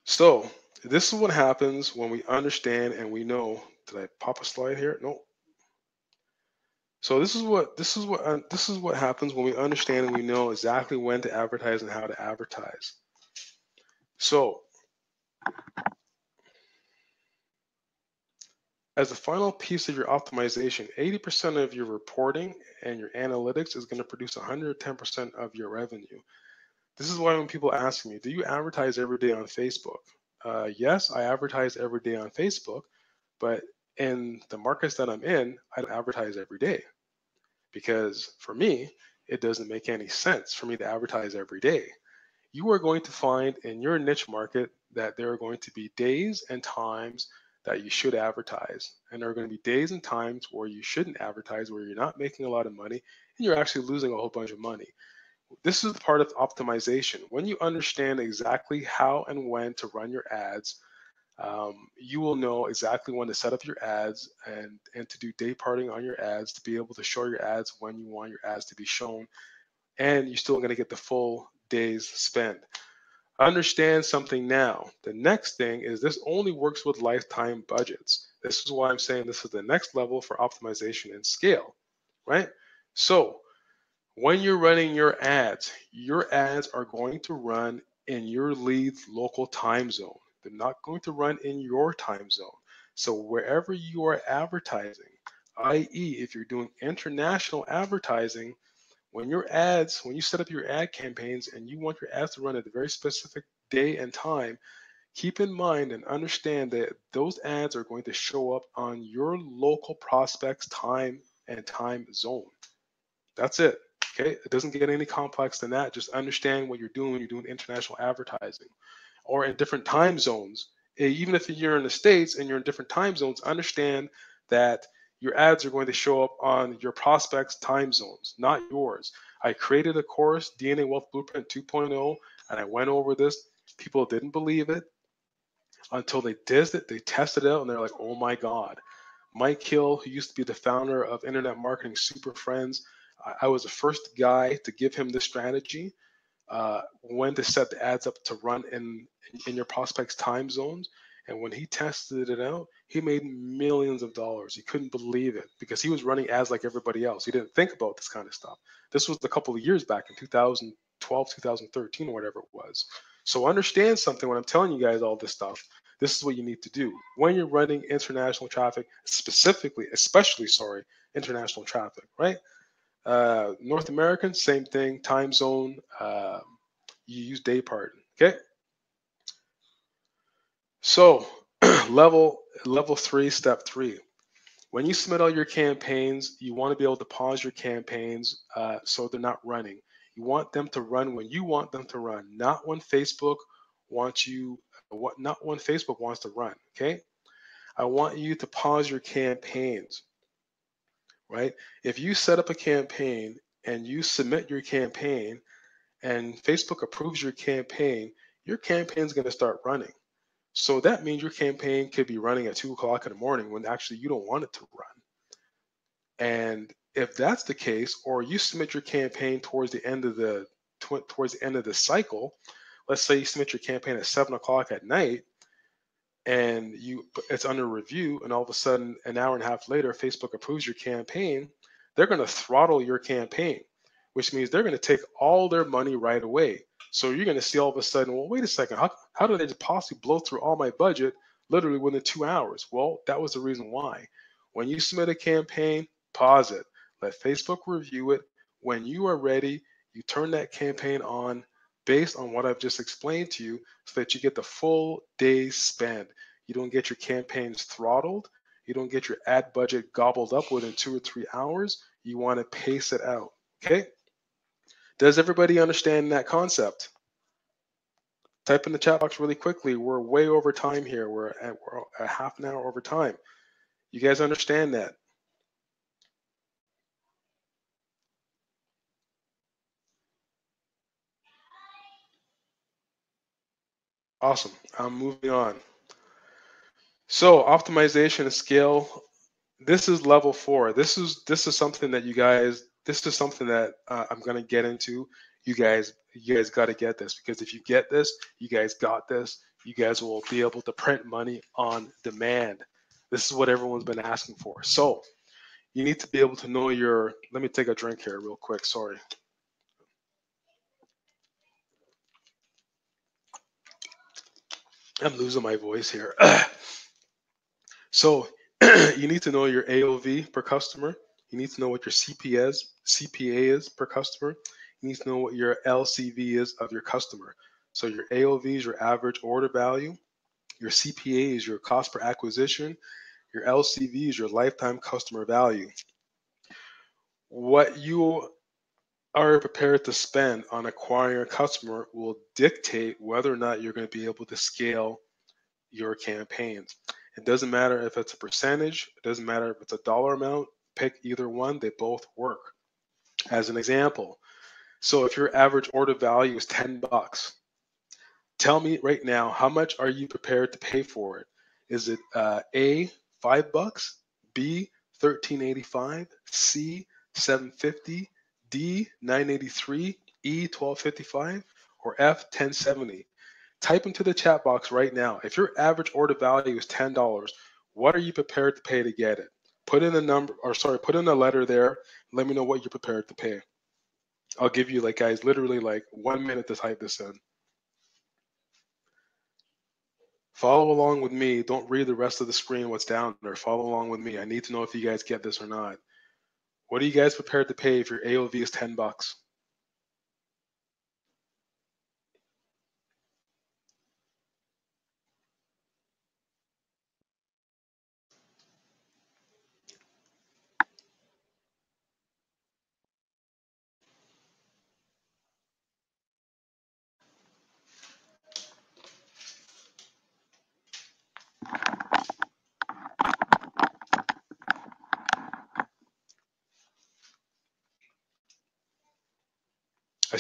So this is what happens when we understand and we know. Did I pop a slide here? No. So this is what happens when we understand and we know exactly when to advertise and how to advertise. So as a final piece of your optimization, 80% of your reporting and your analytics is going to produce 110% of your revenue. This is why when people ask me, do you advertise every day on Facebook? Yes, I advertise every day on Facebook, but in the markets that I'm in, I don't advertise every day because for me, it doesn't make any sense for me to advertise every day. You are going to find in your niche market that there are going to be days and times that you should advertise. And there are going to be days and times where you shouldn't advertise, where you're not making a lot of money and you're actually losing a whole bunch of money. This is part of optimization. When you understand exactly how and when to run your ads, you will know exactly when to set up your ads and to do day parting on your ads to be able to show your ads when you want your ads to be shown, and you're still going to get the full day's spend. Understand something now. The next thing is this only works with lifetime budgets. This is why I'm saying this is the next level for optimization and scale, right? So when you're running your ads are going to run in your lead's local time zone. They're not going to run in your time zone. So wherever you are advertising, i.e., if you're doing international advertising, when you set up your ad campaigns and you want your ads to run at a very specific day and time, keep in mind and understand that those ads are going to show up on your local prospect's time and time zone. That's it. Okay, it doesn't get any complex than that. Just understand what you're doing when you're doing international advertising or in different time zones. Even if you're in the States and you're in different time zones, understand that your ads are going to show up on your prospects' time zones, not yours. I created a course, DNA Wealth Blueprint 2.0, and I went over this. People didn't believe it until they did it. They tested it out, and they're like, "Oh my God!" Mike Hill, who used to be the founder of Internet Marketing Super Friends, I was the first guy to give him this strategy, when to set the ads up to run in your prospects' time zones. And when he tested it out, he made millions of dollars. He couldn't believe it because he was running ads like everybody else. He didn't think about this kind of stuff. This was a couple of years back in 2012, 2013, or whatever it was. So understand something when I'm telling you guys all this stuff. This is what you need to do when you're running international traffic, especially, international traffic, right? North American, same thing, time zone. You use day part. Okay. So level three, step three. When you submit all your campaigns, you want to be able to pause your campaigns so they're not running. You want them to run when you want them to run, not when Facebook wants you. Not when Facebook wants to run. Okay. I want you to pause your campaigns, right? If you set up a campaign and you submit your campaign and Facebook approves your campaign is going to start running. So that means your campaign could be running at 2 o'clock in the morning when actually you don't want it to run. And if that's the case, or you submit your campaign towards the end of the cycle, let's say you submit your campaign at 7 o'clock at night, and it's under review, and all of a sudden an hour and a half later Facebook approves your campaign, they're going to throttle your campaign, which means they're going to take all their money right away. So you're going to see all of a sudden, well, wait a second, how did they possibly blow through all my budget literally within 2 hours? Well, that was the reason why. When you submit a campaign, pause it, let Facebook review it. When you are ready, you turn that campaign on based on what I've just explained to you so that you get the full day's spend. You don't get your campaigns throttled. You don't get your ad budget gobbled up within 2 or 3 hours. You want to pace it out. Okay? Does everybody understand that concept? Type in the chat box really quickly. We're way over time here. We're a half an hour over time. You guys understand that? Awesome. I'm moving on. So optimization and scale. This is level 4. This is something that you guys. This is something that I'm going to get into. You guys got to get this, because if you get this, you guys got this. You guys will be able to print money on demand. This is what everyone's been asking for. So you need to be able to know your. Let me take a drink here real quick. Sorry. I'm losing my voice here. So you need to know your AOV per customer. You need to know what your CPA is per customer. You need to know what your LCV is of your customer. So your AOV is your average order value. Your CPA is your cost per acquisition. Your LCV is your lifetime customer value. What you are prepared to spend on acquiring a customer will dictate whether or not you're going to be able to scale your campaigns. It doesn't matter if it's a percentage, it doesn't matter if it's a dollar amount, pick either one, they both work. As an example, so if your average order value is 10 bucks, tell me right now, how much are you prepared to pay for it? Is it A, 5 bucks, B, 13.85, C, 7.50, D, 9.83, E, 12.55, or F, 10.70? Type into the chat box right now. If your average order value is $10, what are you prepared to pay to get it? Put in a number, or sorry, put in a letter there. Let me know what you're prepared to pay. I'll give you, like, guys, literally like 1 minute to type this in. Follow along with me. Don't read the rest of the screen, what's down there. Follow along with me. I need to know if you guys get this or not. What are you guys prepared to pay if your AOV is 10 bucks?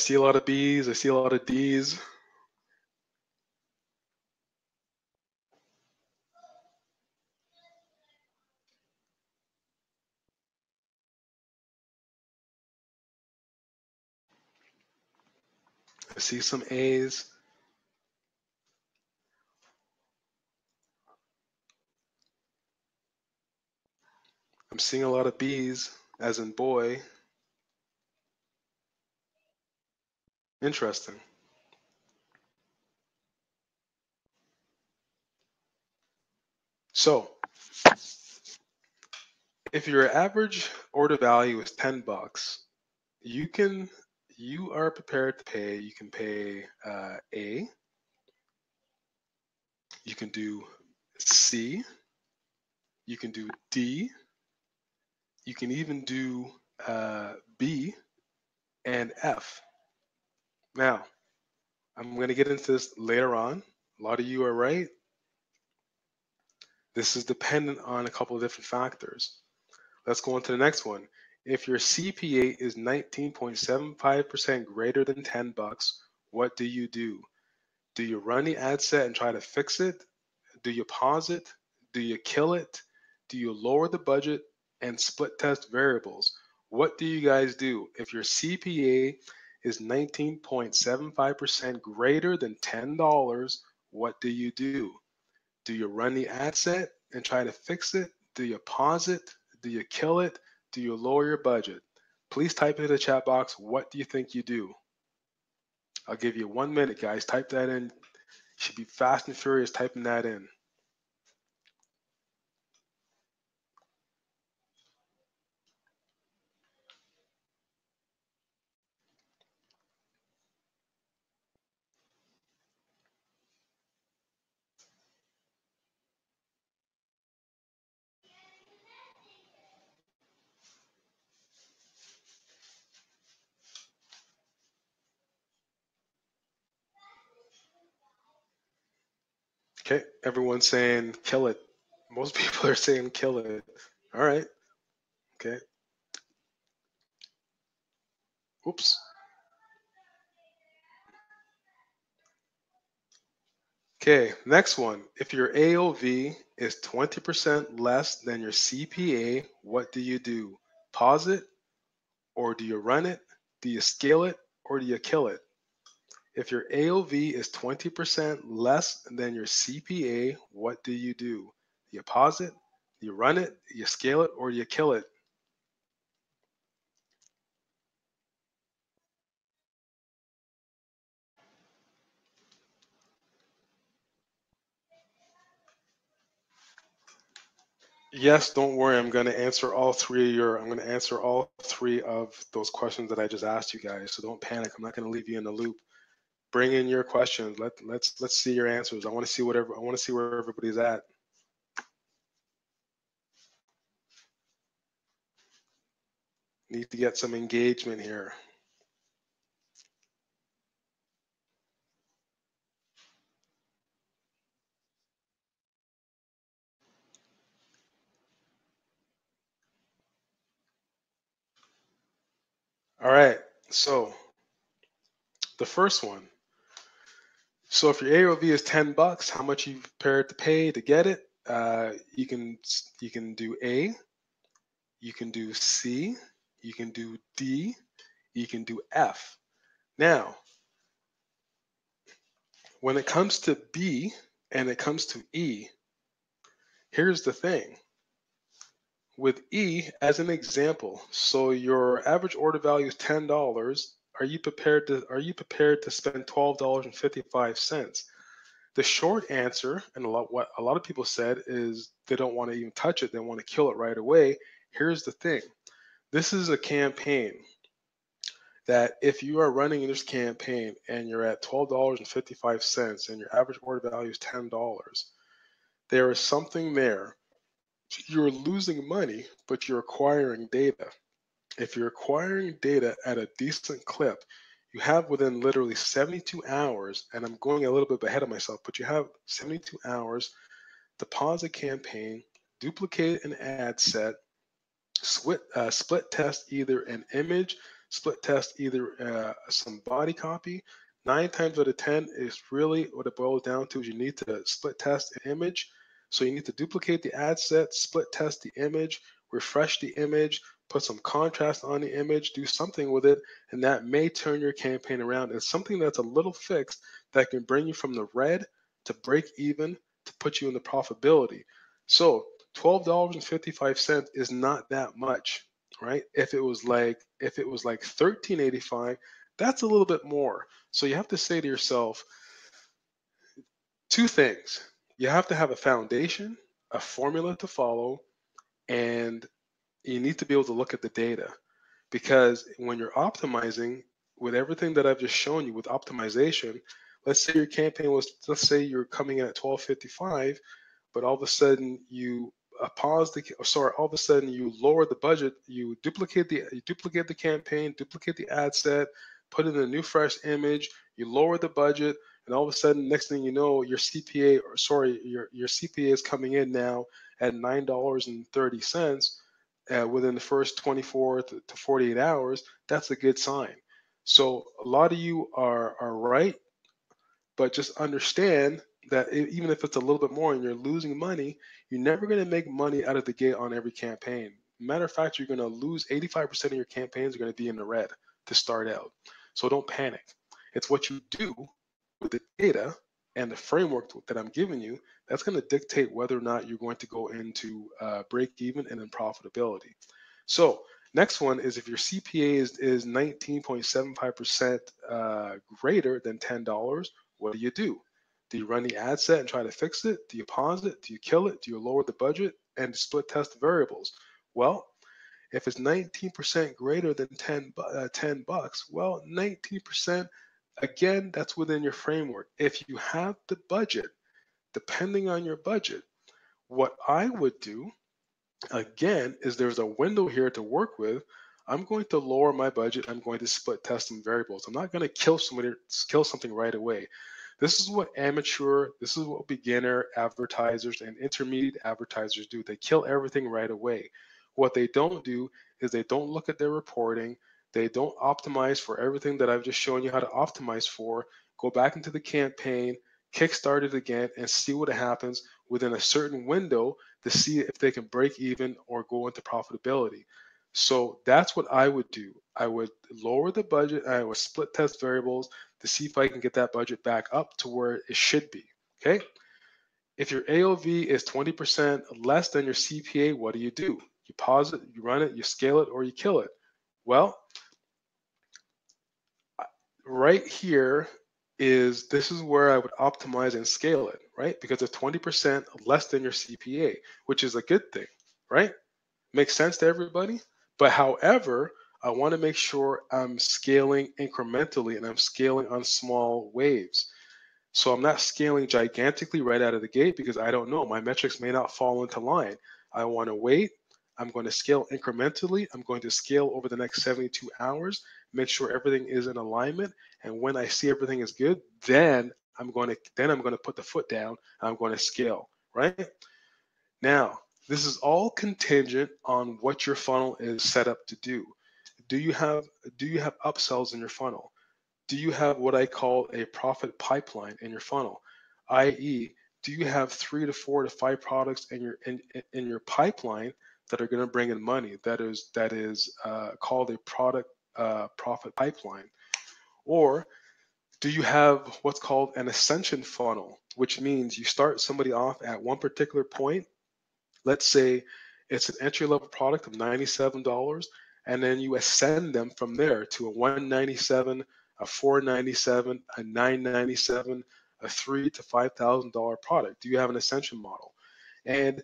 see a lot of B's. I see a lot of D's. I see some A's. I'm seeing a lot of B's, as in boy. Interesting. So, if your average order value is $10, you are prepared to pay. You can pay A. You can do C. You can do D. You can even do B and F. Now, I'm going to get into this later on. A lot of you are right. This is dependent on a couple of different factors. Let's go on to the next one. If your CPA is 19.75% greater than $10, what do you do? Do you run the ad set and try to fix it? Do you pause it? Do you kill it? Do you lower the budget and split test variables? What do you guys do? If your CPA is 19.75% greater than $10, what do you do? Do you run the ad set and try to fix it? Do you pause it? Do you kill it? Do you lower your budget? Please type into the chat box, what do you think you do? I'll give you 1 minute, guys. Type that in. You should be fast and furious typing that in. Okay, everyone's saying kill it. Most people are saying kill it. All right. Okay. Oops. Okay, next one. If your AOV is 20% less than your CPA, what do you do? Pause it, or do you run it? Do you scale it, or do you kill it? If your AOV is 20% less than your CPA, what do you do? Do you pause it? Do you run it? Do you scale it, or do you kill it? Yes, don't worry. I'm going to answer all three of those questions that I just asked you guys. So don't panic. I'm not going to leave you in the loop. Bring in your questions. Let's see your answers. I want to see where everybody's at. Need to get some engagement here. All right. So the first one. So if your AOV is $10, how much you prepared to pay to get it? You can do A, you can do C, you can do D, you can do F. Now, when it comes to B and it comes to E, here's the thing. With E as an example, so your average order value is $10. Are you prepared to spend $12.55? The short answer, and what a lot of people said, is they don't want to even touch it. They want to kill it right away. Here's the thing. This is a campaign that if you are running this campaign and you're at $12.55 and your average order value is $10, there is something there. You're losing money, but you're acquiring data. If you're acquiring data at a decent clip, you have within literally 72 hours, and I'm going a little bit ahead of myself, but you have 72 hours to pause a campaign, duplicate an ad set, split test either an image, split test either some body copy. 9 times out of 10 is really what it boils down to is you need to split test an image. So you need to duplicate the ad set, split test the image, refresh the image, put some contrast on the image, do something with it, and that may turn your campaign around. It's something that's a little fixed that can bring you from the red to break even to put you in the profitability. So $12.55 is not that much, right? If it was like $13.85, that's a little bit more. So you have to say to yourself two things. You have to have a foundation, a formula to follow, and you need to be able to look at the data. Because when you're optimizing with everything that I've just shown you with optimization, let's say your campaign was, let's say you're coming in at 12.55, but all of a sudden you all of a sudden you lower the budget, you duplicate the campaign, duplicate the ad set, put in a new fresh image, you lower the budget, and all of a sudden, next thing you know, your CPA is coming in now at $9.30 within the first 24 to 48 hours. That's a good sign. So a lot of you are right, but just understand that even if it's a little bit more and you're losing money, you're never going to make money out of the gate on every campaign. Matter of fact, you're going to lose 85% of your campaigns are going to be in the red to start out. So don't panic. It's what you do with the data and the framework that I'm giving you that's going to dictate whether or not you're going to go into break even and then profitability. So next one is if your CPA is 19.75% greater than $10, what do you do? Do you run the ad set and try to fix it? Do you pause it? Do you kill it? Do you lower the budget and split test the variables? Well, if it's 19% greater than 10 bucks, well, 19%, again, that's within your framework. If you have the budget, depending on your budget, what I would do, again, is there's a window here to work with. I'm going to lower my budget. I'm going to split test some variables. I'm not going to kill something right away. This is what this is what beginner advertisers and intermediate advertisers do. They kill everything right away. What they don't do is they don't look at their reporting. They don't optimize for everything that I've just shown you how to optimize for. Go back into the campaign, kickstart it again, and see what happens within a certain window to see if they can break even or go into profitability. So that's what I would do. I would lower the budget and I would split test variables to see if I can get that budget back up to where it should be. Okay. If your AOV is 20% less than your CPA, what do? You pause it, you run it, you scale it, or you kill it. Well, right here this is where I would optimize and scale it, right? Because it's 20% less than your CPA, which is a good thing, right? Makes sense to everybody? But however, I want to make sure I'm scaling incrementally and I'm scaling on small waves. So I'm not scaling gigantically right out of the gate because I don't know. My metrics may not fall into line. I want to wait. I'm going to scale incrementally. I'm going to scale over the next 72 hours, make sure everything is in alignment. And when I see everything is good, then I'm going to put the foot down. And I'm going to scale, right? Now, this is all contingent on what your funnel is set up to do. Do you have upsells in your funnel? Do you have what I call a profit pipeline in your funnel? i.e., do you have 3 to 4 to 5 products in your pipeline that are going to bring in money? That is called a product profit pipeline. Or do you have what's called an ascension funnel, which means you start somebody off at one particular point. Let's say it's an entry-level product of $97, and then you ascend them from there to a $197, a $497, a $997, a $3,000 to $5,000 product. Do you have an ascension model? And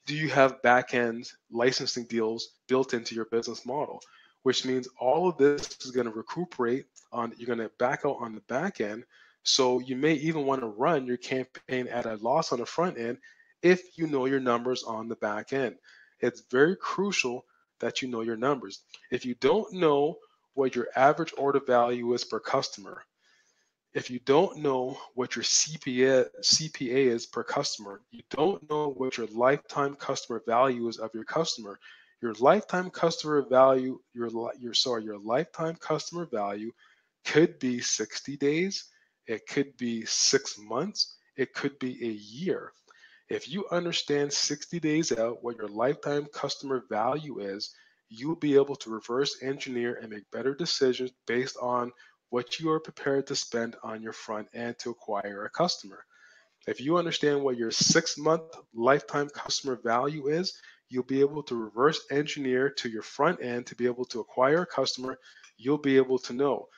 do you have back-end licensing deals built into your business model? Which means all of this is going to recuperate you're going to back out on the back end. So you may even want to run your campaign at a loss on the front end if you know your numbers on the back end. It's very crucial that you know your numbers. If you don't know what your average order value is per customer, if you don't know what your CPA is per customer, you don't know what your lifetime customer value is of your customer, Your lifetime customer value, your lifetime customer value could be 60 days, it could be 6 months, it could be a year. If you understand 60 days out what your lifetime customer value is, you'll be able to reverse engineer and make better decisions based on what you are prepared to spend on your front end to acquire a customer. If you understand what your 6 month lifetime customer value is, you'll be able to reverse engineer to your front end to be able to acquire a customer. You'll be able to know.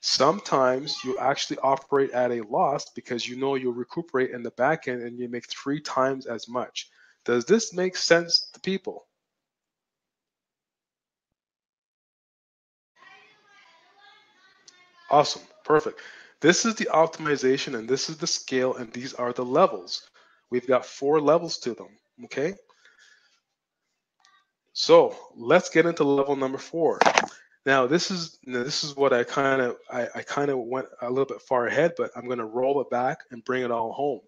Sometimes you actually operate at a loss because you know you'll recuperate in the back end and you make 3 times as much. Does this make sense to people? Awesome. Perfect. This is the optimization and this is the scale and these are the levels. We've got 4 levels to them. Okay. So let's get into level number 4. Now this is what I kind of went a little bit far ahead, but I'm going to roll it back and bring it all home.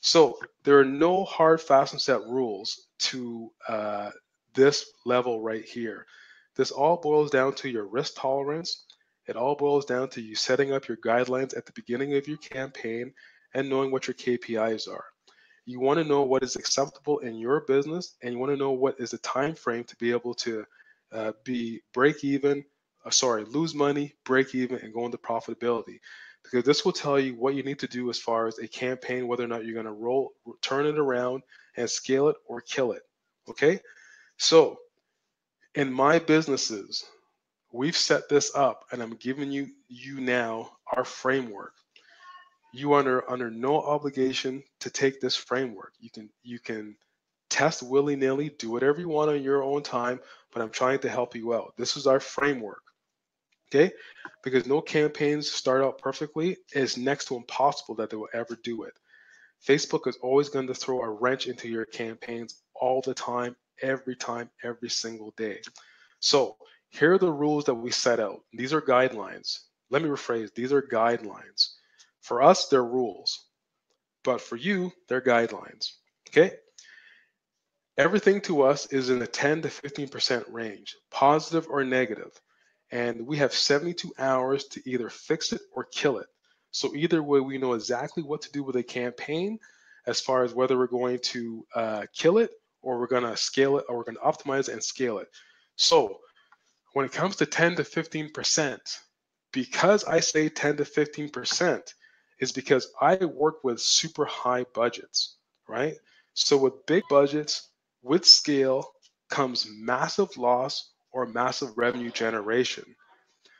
So there are no hard, fast, and set rules to this level right here. This all boils down to your risk tolerance. It all boils down to you setting up your guidelines at the beginning of your campaign and knowing what your KPIs are. You want to know what is acceptable in your business, and you want to know what is the time frame to be able to be break even, lose money, break even, and go into profitability. Because this will tell you what you need to do as far as a campaign, whether or not you're going to turn it around and scale it or kill it. Okay, so in my businesses, we've set this up, and I'm giving you now our framework. You are under no obligation to take this framework. You can test willy-nilly, do whatever you want on your own time, but I'm trying to help you out. This is our framework. Okay? Because no campaigns start out perfectly. It's next to impossible that they will ever do it. Facebook is always going to throw a wrench into your campaigns all the time, every single day. So here are the rules that we set out. These are guidelines. Let me rephrase. These are guidelines. For us, they're rules. But for you, they're guidelines. Okay? Everything to us is in the 10 to 15% range, positive or negative. And we have 72 hours to either fix it or kill it. So either way, we know exactly what to do with a campaign as far as whether we're going to kill it or we're going to scale it or we're going to optimize it and scale it. So when it comes to 10 to 15%, because I say 10 to 15% is because I work with super high budgets, right? So with big budgets, with scale comes massive loss or massive revenue generation.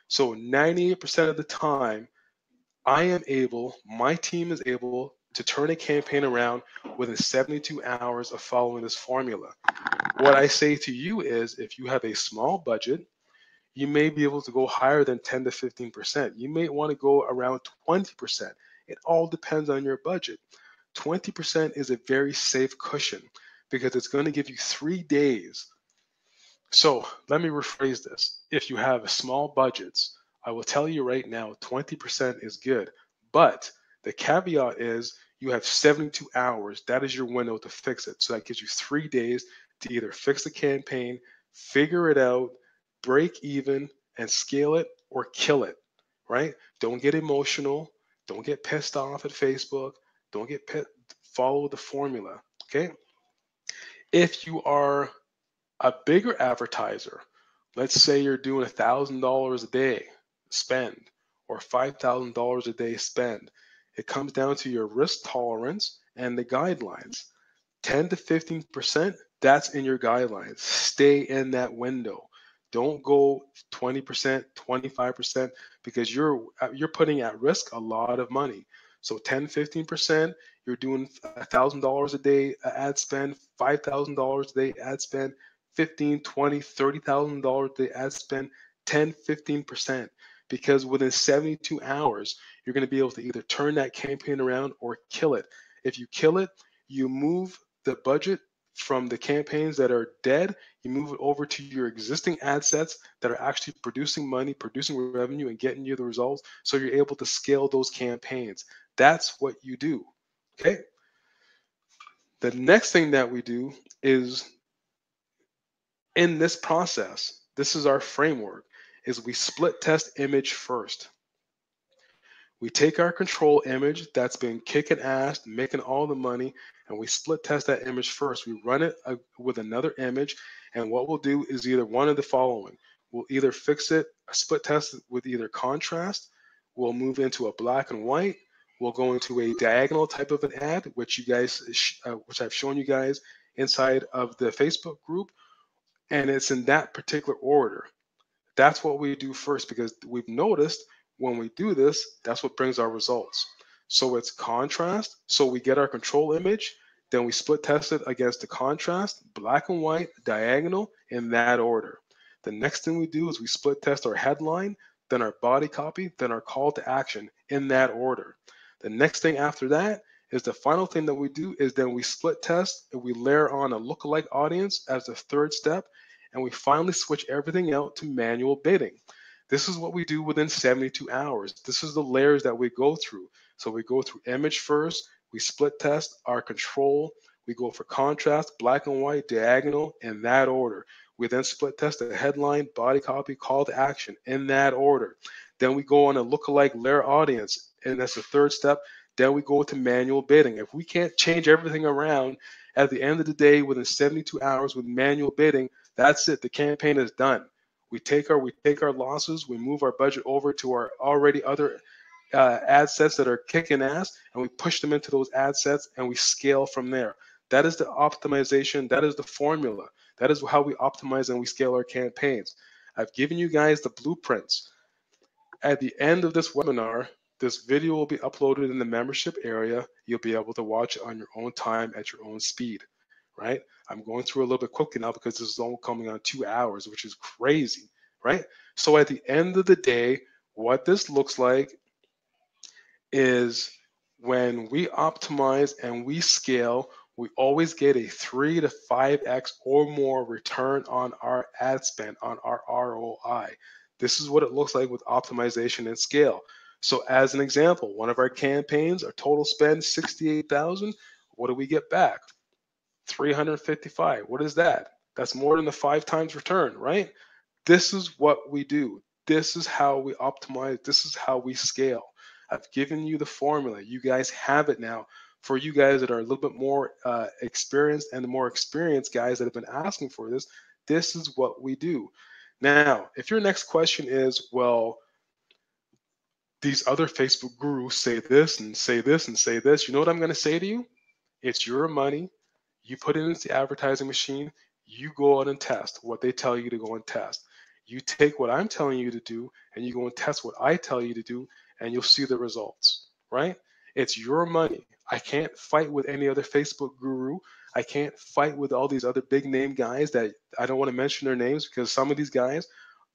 So 98% of the time, my team is able to turn a campaign around within 72 hours of following this formula. What I say to you is if you have a small budget, you may be able to go higher than 10 to 15%. You may want to go around 20%. It all depends on your budget. 20% is a very safe cushion because it's going to give you 3 days. So let me rephrase this. If you have small budgets, I will tell you right now, 20% is good. But the caveat is you have 72 hours. That is your window to fix it. So that gives you 3 days to either fix the campaign, figure it out, break even, and scale it or kill it, right? Don't get emotional. Don't get pissed off at Facebook. Don't get follow the formula, okay? If you are a bigger advertiser, let's say you're doing $1,000 a day spend or $5,000 a day spend, it comes down to your risk tolerance and the guidelines. 10 to 15%, that's in your guidelines. Stay in that window. Don't go 20%, 25% because you're putting at risk a lot of money. So 10, 15%, you're doing $1,000 a day ad spend, $5,000 a day ad spend, 15, 20, $30,000 a day ad spend, 10, 15%. Because within 72 hours, you're going to be able to either turn that campaign around or kill it. If you kill it, you move the budget from the campaigns that are dead, you move it over to your existing ad sets that are actually producing money, producing revenue, and getting you the results. So you're able to scale those campaigns. That's what you do. Okay. The next thing that we do is In this process, this is our framework, is we split test image first. We take our control image that's been kicking ass, making all the money, and we split test that image first. We run it with another image, and what we'll do is either one of the following. We'll either fix it, split test it with either contrast, we'll move into a black and white, we'll go into a diagonal type of an ad, which which I've shown you guys inside of the Facebook group, and it's in that particular order. That's what we do first because we've noticed when we do this, that's what brings our results. So it's contrast. So we get our control image, then we split test it against the contrast, black and white, diagonal, in that order. The next thing we do is we split test our headline, then our body copy, then our call to action in that order. The next thing after that is the final thing that we do is then we split test and we layer on a lookalike audience as the third step, and we finally switch everything out to manual bidding. This is what we do within 72 hours. This is the layers that we go through. So we go through image first, we split test our control, we go for contrast, black and white, diagonal, in that order. We then split test the headline, body copy, call to action in that order. Then we go on a lookalike layer audience, and that's the third step. Then we go to manual bidding. If we can't change everything around at the end of the day within 72 hours with manual bidding, that's it. The campaign is done. We take our losses. We move our budget over to our already other ad sets that are kicking ass, and we push them into those ad sets, and we scale from there. That is the optimization. That is the formula. That is how we optimize and we scale our campaigns. I've given you guys the blueprints. At the end of this webinar, this video will be uploaded in the membership area. You'll be able to watch it on your own time at your own speed, right? I'm going through a little bit quickly now because this is all coming on 2 hours, which is crazy, right? So at the end of the day, what this looks like is when we optimize and we scale, we always get a 3 to 5x or more return on our ad spend, on our ROI. This is what it looks like with optimization and scale. So as an example, one of our campaigns, our total spend 68,000. What do we get back? 355. What is that? That's more than the 5 times return, right? This is what we do. This is how we optimize. This is how we scale. I've given you the formula. You guys have it now. For you guys that are a little bit more experienced and the more experienced guys that have been asking for this, this is what we do. Now, if your next question is, well, these other Facebook gurus say this and say this and say this, you know what I'm going to say to you? It's your money. You put it into the advertising machine. You go out and test what they tell you to go and test. You take what I'm telling you to do and you go and test what I tell you to do, and you'll see the results, right? It's your money. I can't fight with any other Facebook guru. I can't fight with all these other big name guys that I don't want to mention their names because some of these guys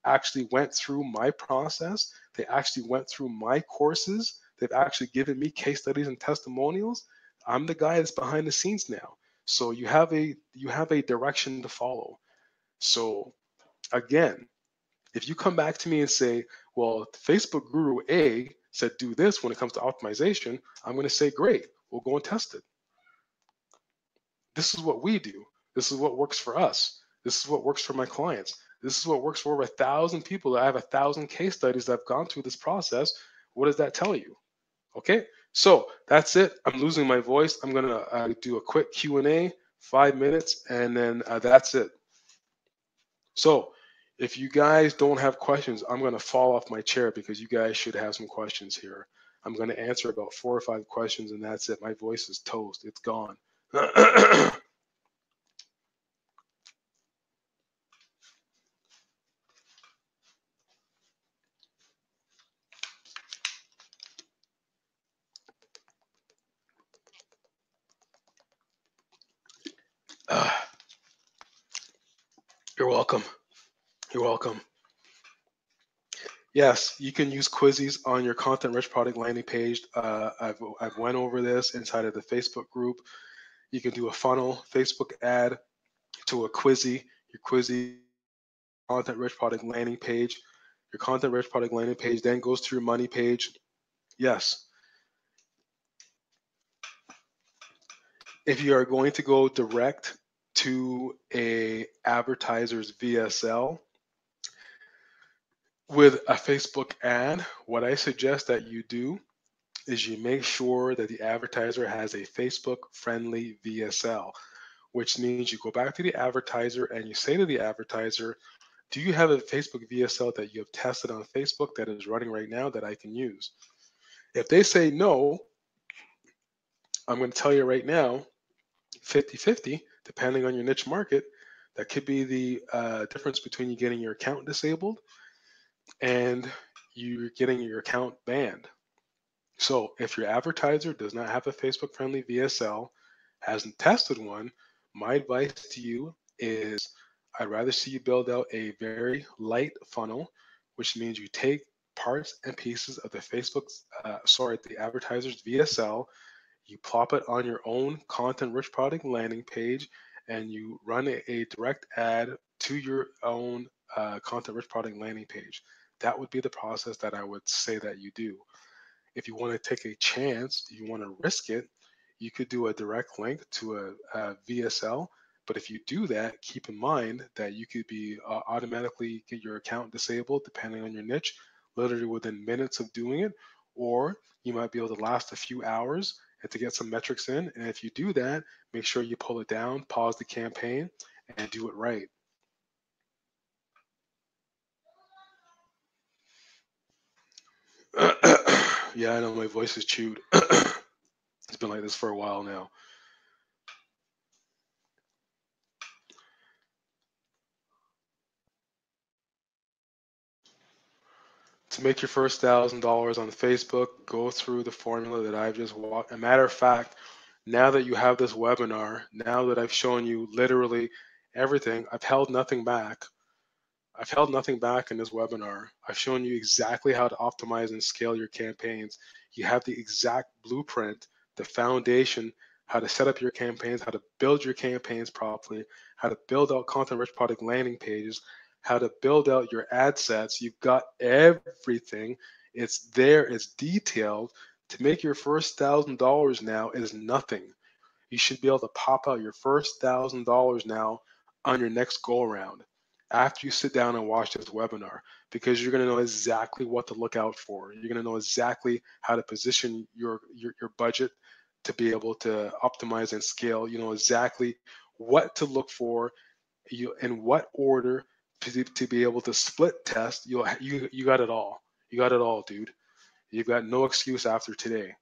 actually went through my process. They actually went through my courses. They've actually given me case studies and testimonials. I'm the guy that's behind the scenes now. So you have a direction to follow. So again, if you come back to me and say, well, Facebook guru A said do this when it comes to optimization, I'm going to say, great, we'll go and test it. This is what we do. This is what works for us. This is what works for my clients. This is what works for over 1,000 people. I have 1,000 case studies that have gone through this process. What does that tell you? Okay, so that's it. I'm losing my voice. I'm gonna do a quick Q&A, 5 minutes, and then that's it. So if you guys don't have questions, I'm gonna fall off my chair because you guys should have some questions here. I'm gonna answer about 4 or 5 questions, and that's it. My voice is toast. It's gone. You're welcome. You're welcome. Yes, you can use quizzes on your Content Rich product landing page. I've went over this inside of the Facebook group. You can do a funnel Facebook ad to a quizzy. Your quizzy Content Rich product landing page. Your Content Rich product landing page then goes to your money page. Yes. If you are going to go direct to a advertiser's VSL with a Facebook ad, what I suggest that you do is you make sure that the advertiser has a Facebook friendly VSL, which means you go back to the advertiser and you say to the advertiser, do you have a Facebook VSL that you have tested on Facebook that is running right now that I can use? If they say no, I'm going to tell you right now, 50-50, depending on your niche market, that could be the difference between you getting your account disabled and you getting your account banned. So if your advertiser does not have a Facebook friendly VSL, hasn't tested one, my advice to you is I'd rather see you build out a very light funnel, which means you take parts and pieces of the the advertiser's VSL, you plop it on your own content rich product landing page, and you run a direct ad to your own content rich product landing page. That would be the process that I would say that you do. If you want to take a chance, you want to risk it, you could do a direct link to a VSL. But if you do that, keep in mind that you could be automatically get your account disabled depending on your niche, literally within minutes of doing it, or you might be able to last a few hours and to get some metrics in. And if you do that, make sure you pull it down, pause the campaign, and do it right. Yeah, I know my voice is chewed. It's been like this for a while now. To make your first $1,000 on Facebook, go through the formula that I've just walked. A matter of fact, now that you have this webinar, now that I've shown you literally everything, I've held nothing back. I've held nothing back in this webinar. I've shown you exactly how to optimize and scale your campaigns. You have the exact blueprint, the foundation, how to set up your campaigns, how to build your campaigns properly, how to build out content-rich product landing pages, how to build out your ad sets. You've got everything. It's there, it's detailed. To make your first $1,000 now is nothing. You should be able to pop out your first $1,000 now on your next go around after you sit down and watch this webinar, because you're going to know exactly what to look out for. You're going to know exactly how to position your budget to be able to optimize and scale. You know exactly what to look for, in what order to be able to split test. You got it all. You got it all, dude. You've got no excuse after today.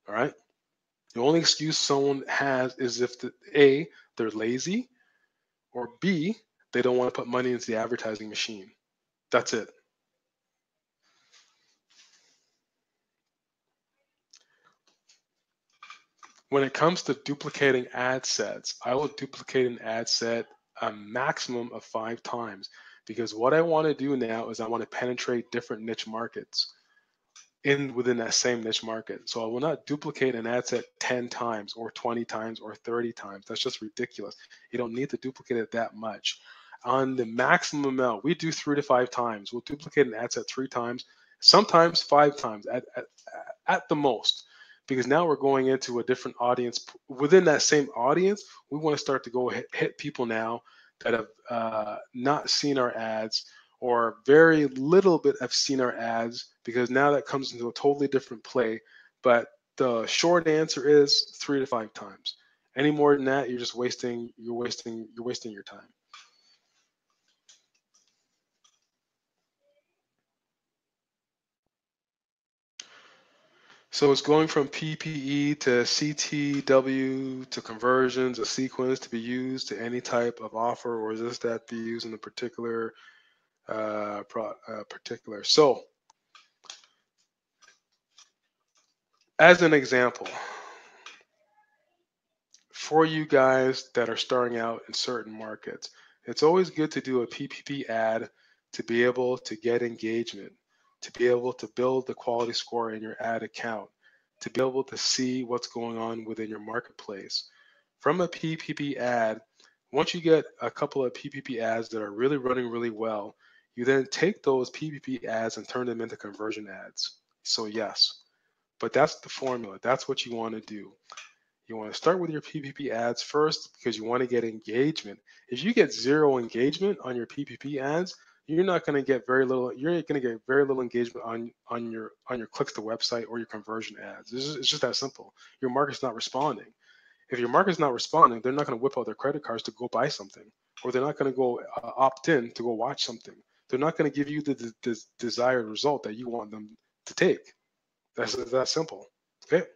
All right. The only excuse someone has is if they're lazy, or B, they don't want to put money into the advertising machine. That's it. When it comes to duplicating ad sets, I will duplicate an ad set a maximum of 5 times, because what I want to do now is I want to penetrate different niche markets within that same niche market. So I will not duplicate an ad set 10 times or 20 times or 30 times. That's just ridiculous. You don't need to duplicate it that much. On the maximum amount, we do 3 to 5 times. We'll duplicate an ad set 3 times, sometimes 5 times at the most, because now we're going into a different audience. Within that same audience, we want to start to go hit people now that have not seen our ads, or very little bit have seen our ads, because now that comes into a totally different play. But the short answer is 3 to 5 times. Any more than that, you're just wasting your time. So it's going from PPE to CTW to conversions, a sequence to be used to any type of offer, or is this that be used in a particular particular? So as an example, for you guys that are starting out in certain markets, it's always good to do a PPP ad to be able to get engagement, to be able to build the quality score in your ad account, to be able to see what's going on within your marketplace. From a PPP ad, once you get a couple of PPP ads that are really running really well, you then take those PPP ads and turn them into conversion ads. So yes, but that's the formula. That's what you want to do. You want to start with your PPP ads first because you want to get engagement. If you get zero engagement on your PPP ads, you're not going to get very little. You're going to get very little engagement on your clicks to website or your conversion ads. It's just that simple. Your market's not responding. If your market's not responding, they're not going to whip out their credit cards to go buy something, or they're not going to go opt in to go watch something. They're not going to give you the desired result that you want them to take. That's that simple. Okay.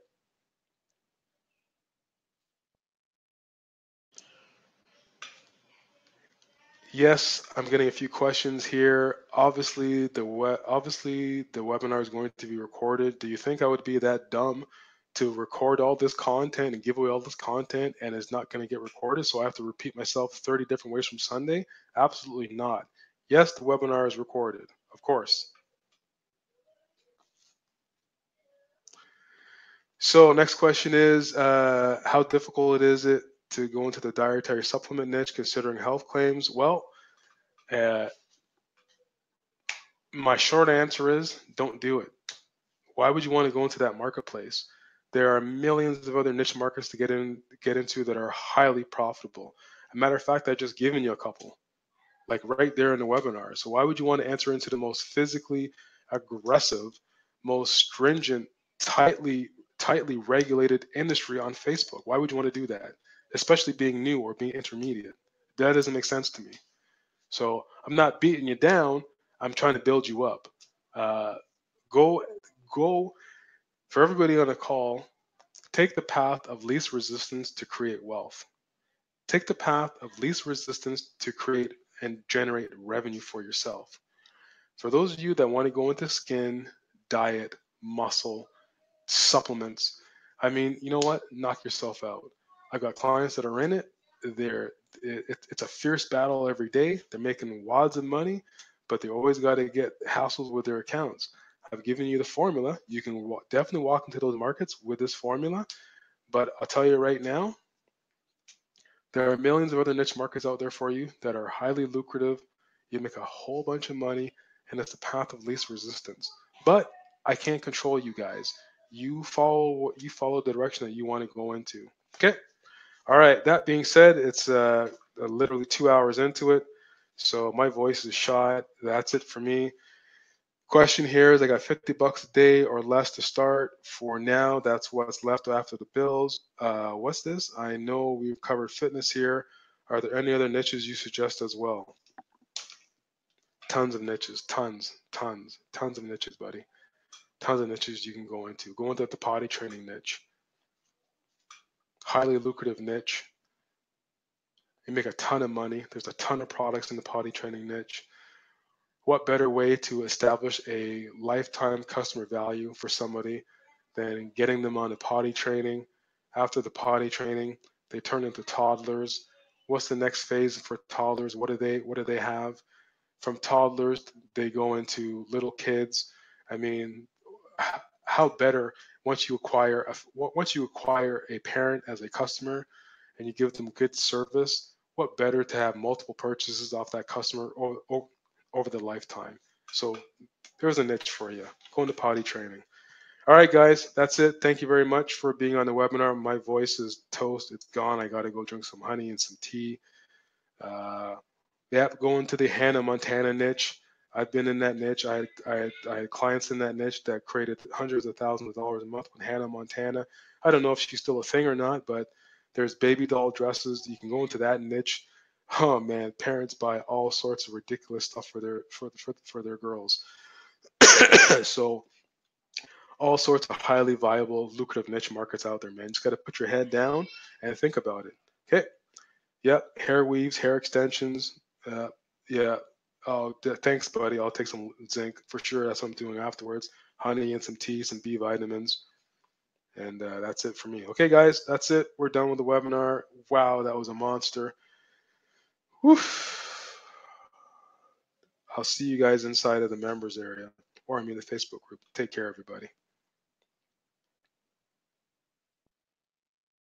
Yes, I'm getting a few questions here. Obviously, the webinar is going to be recorded. Do you think I would be that dumb to record all this content and give away all this content and it's not going to get recorded? So I have to repeat myself 30 different ways from Sunday? Absolutely not. Yes, the webinar is recorded, of course. So next question is, how difficult is it to go into the dietary supplement niche considering health claims? Well, my short answer is don't do it. Why would you want to go into that marketplace? There are millions of other niche markets to get into that are highly profitable. A matter of fact, I've just given you a couple, like right there in the webinar. So why would you want to enter into the most physically aggressive, most stringent, tightly regulated industry on Facebook? Why would you want to do that? Especially being new or being intermediate. That doesn't make sense to me. So I'm not beating you down. I'm trying to build you up. Uh, go for everybody on the call. Take the path of least resistance to create wealth. Take the path of least resistance to create and generate revenue for yourself. For those of you that want to go into skin, diet, muscle, supplements, I mean, you know what? Knock yourself out. I've got clients that are in it. It's a fierce battle every day. They're making wads of money, but they always got to get hassles with their accounts. I've given you the formula. You can definitely walk into those markets with this formula. But I'll tell you right now, there are millions of other niche markets out there for you that are highly lucrative. You make a whole bunch of money, and it's the path of least resistance. But I can't control you guys. You follow the direction that you want to go into. Okay. All right. That being said, it's literally 2 hours into it, so my voice is shot. That's it for me. Question here is, I got $50 a day or less to start. For now, that's what's left after the bills. What's this? I know we've covered fitness here. Are there any other niches you suggest as well? Tons of niches, tons of niches, buddy. Tons of niches you can go into. Go into the potty training niche. Highly lucrative niche. You make a ton of money. There's a ton of products in the potty training niche. What better way to establish a lifetime customer value for somebody than getting them on the potty training? After the potty training, they turn into toddlers. What's the next phase for toddlers? What do they have? From toddlers, they go into little kids. I mean, how better once you acquire a parent as a customer and you give them good service, what better to have multiple purchases off that customer over the lifetime? So there's a niche for you. Go into potty training. All right, guys, that's it. Thank you very much for being on the webinar. My voice is toast. It's gone. I got to go drink some honey and some tea. Go into the Hannah Montana niche. I've been in that niche. I had clients in that niche that created hundreds of thousands of dollars a month with Hannah Montana. I don't know if she's still a thing or not, but there's baby doll dresses. You can go into that niche. Oh man, parents buy all sorts of ridiculous stuff for their girls. So all sorts of highly viable, lucrative niche markets out there, man. Just got to put your head down and think about it. Okay. Yep. Hair weaves, hair extensions. Yeah. Oh, thanks, buddy. I'll take some zinc for sure. That's what I'm doing afterwards. Honey and some tea, some B vitamins. And that's it for me. Okay, guys, that's it. We're done with the webinar. Wow, that was a monster. Whew. I'll see you guys inside of the members area, or I mean the Facebook group. Take care, everybody.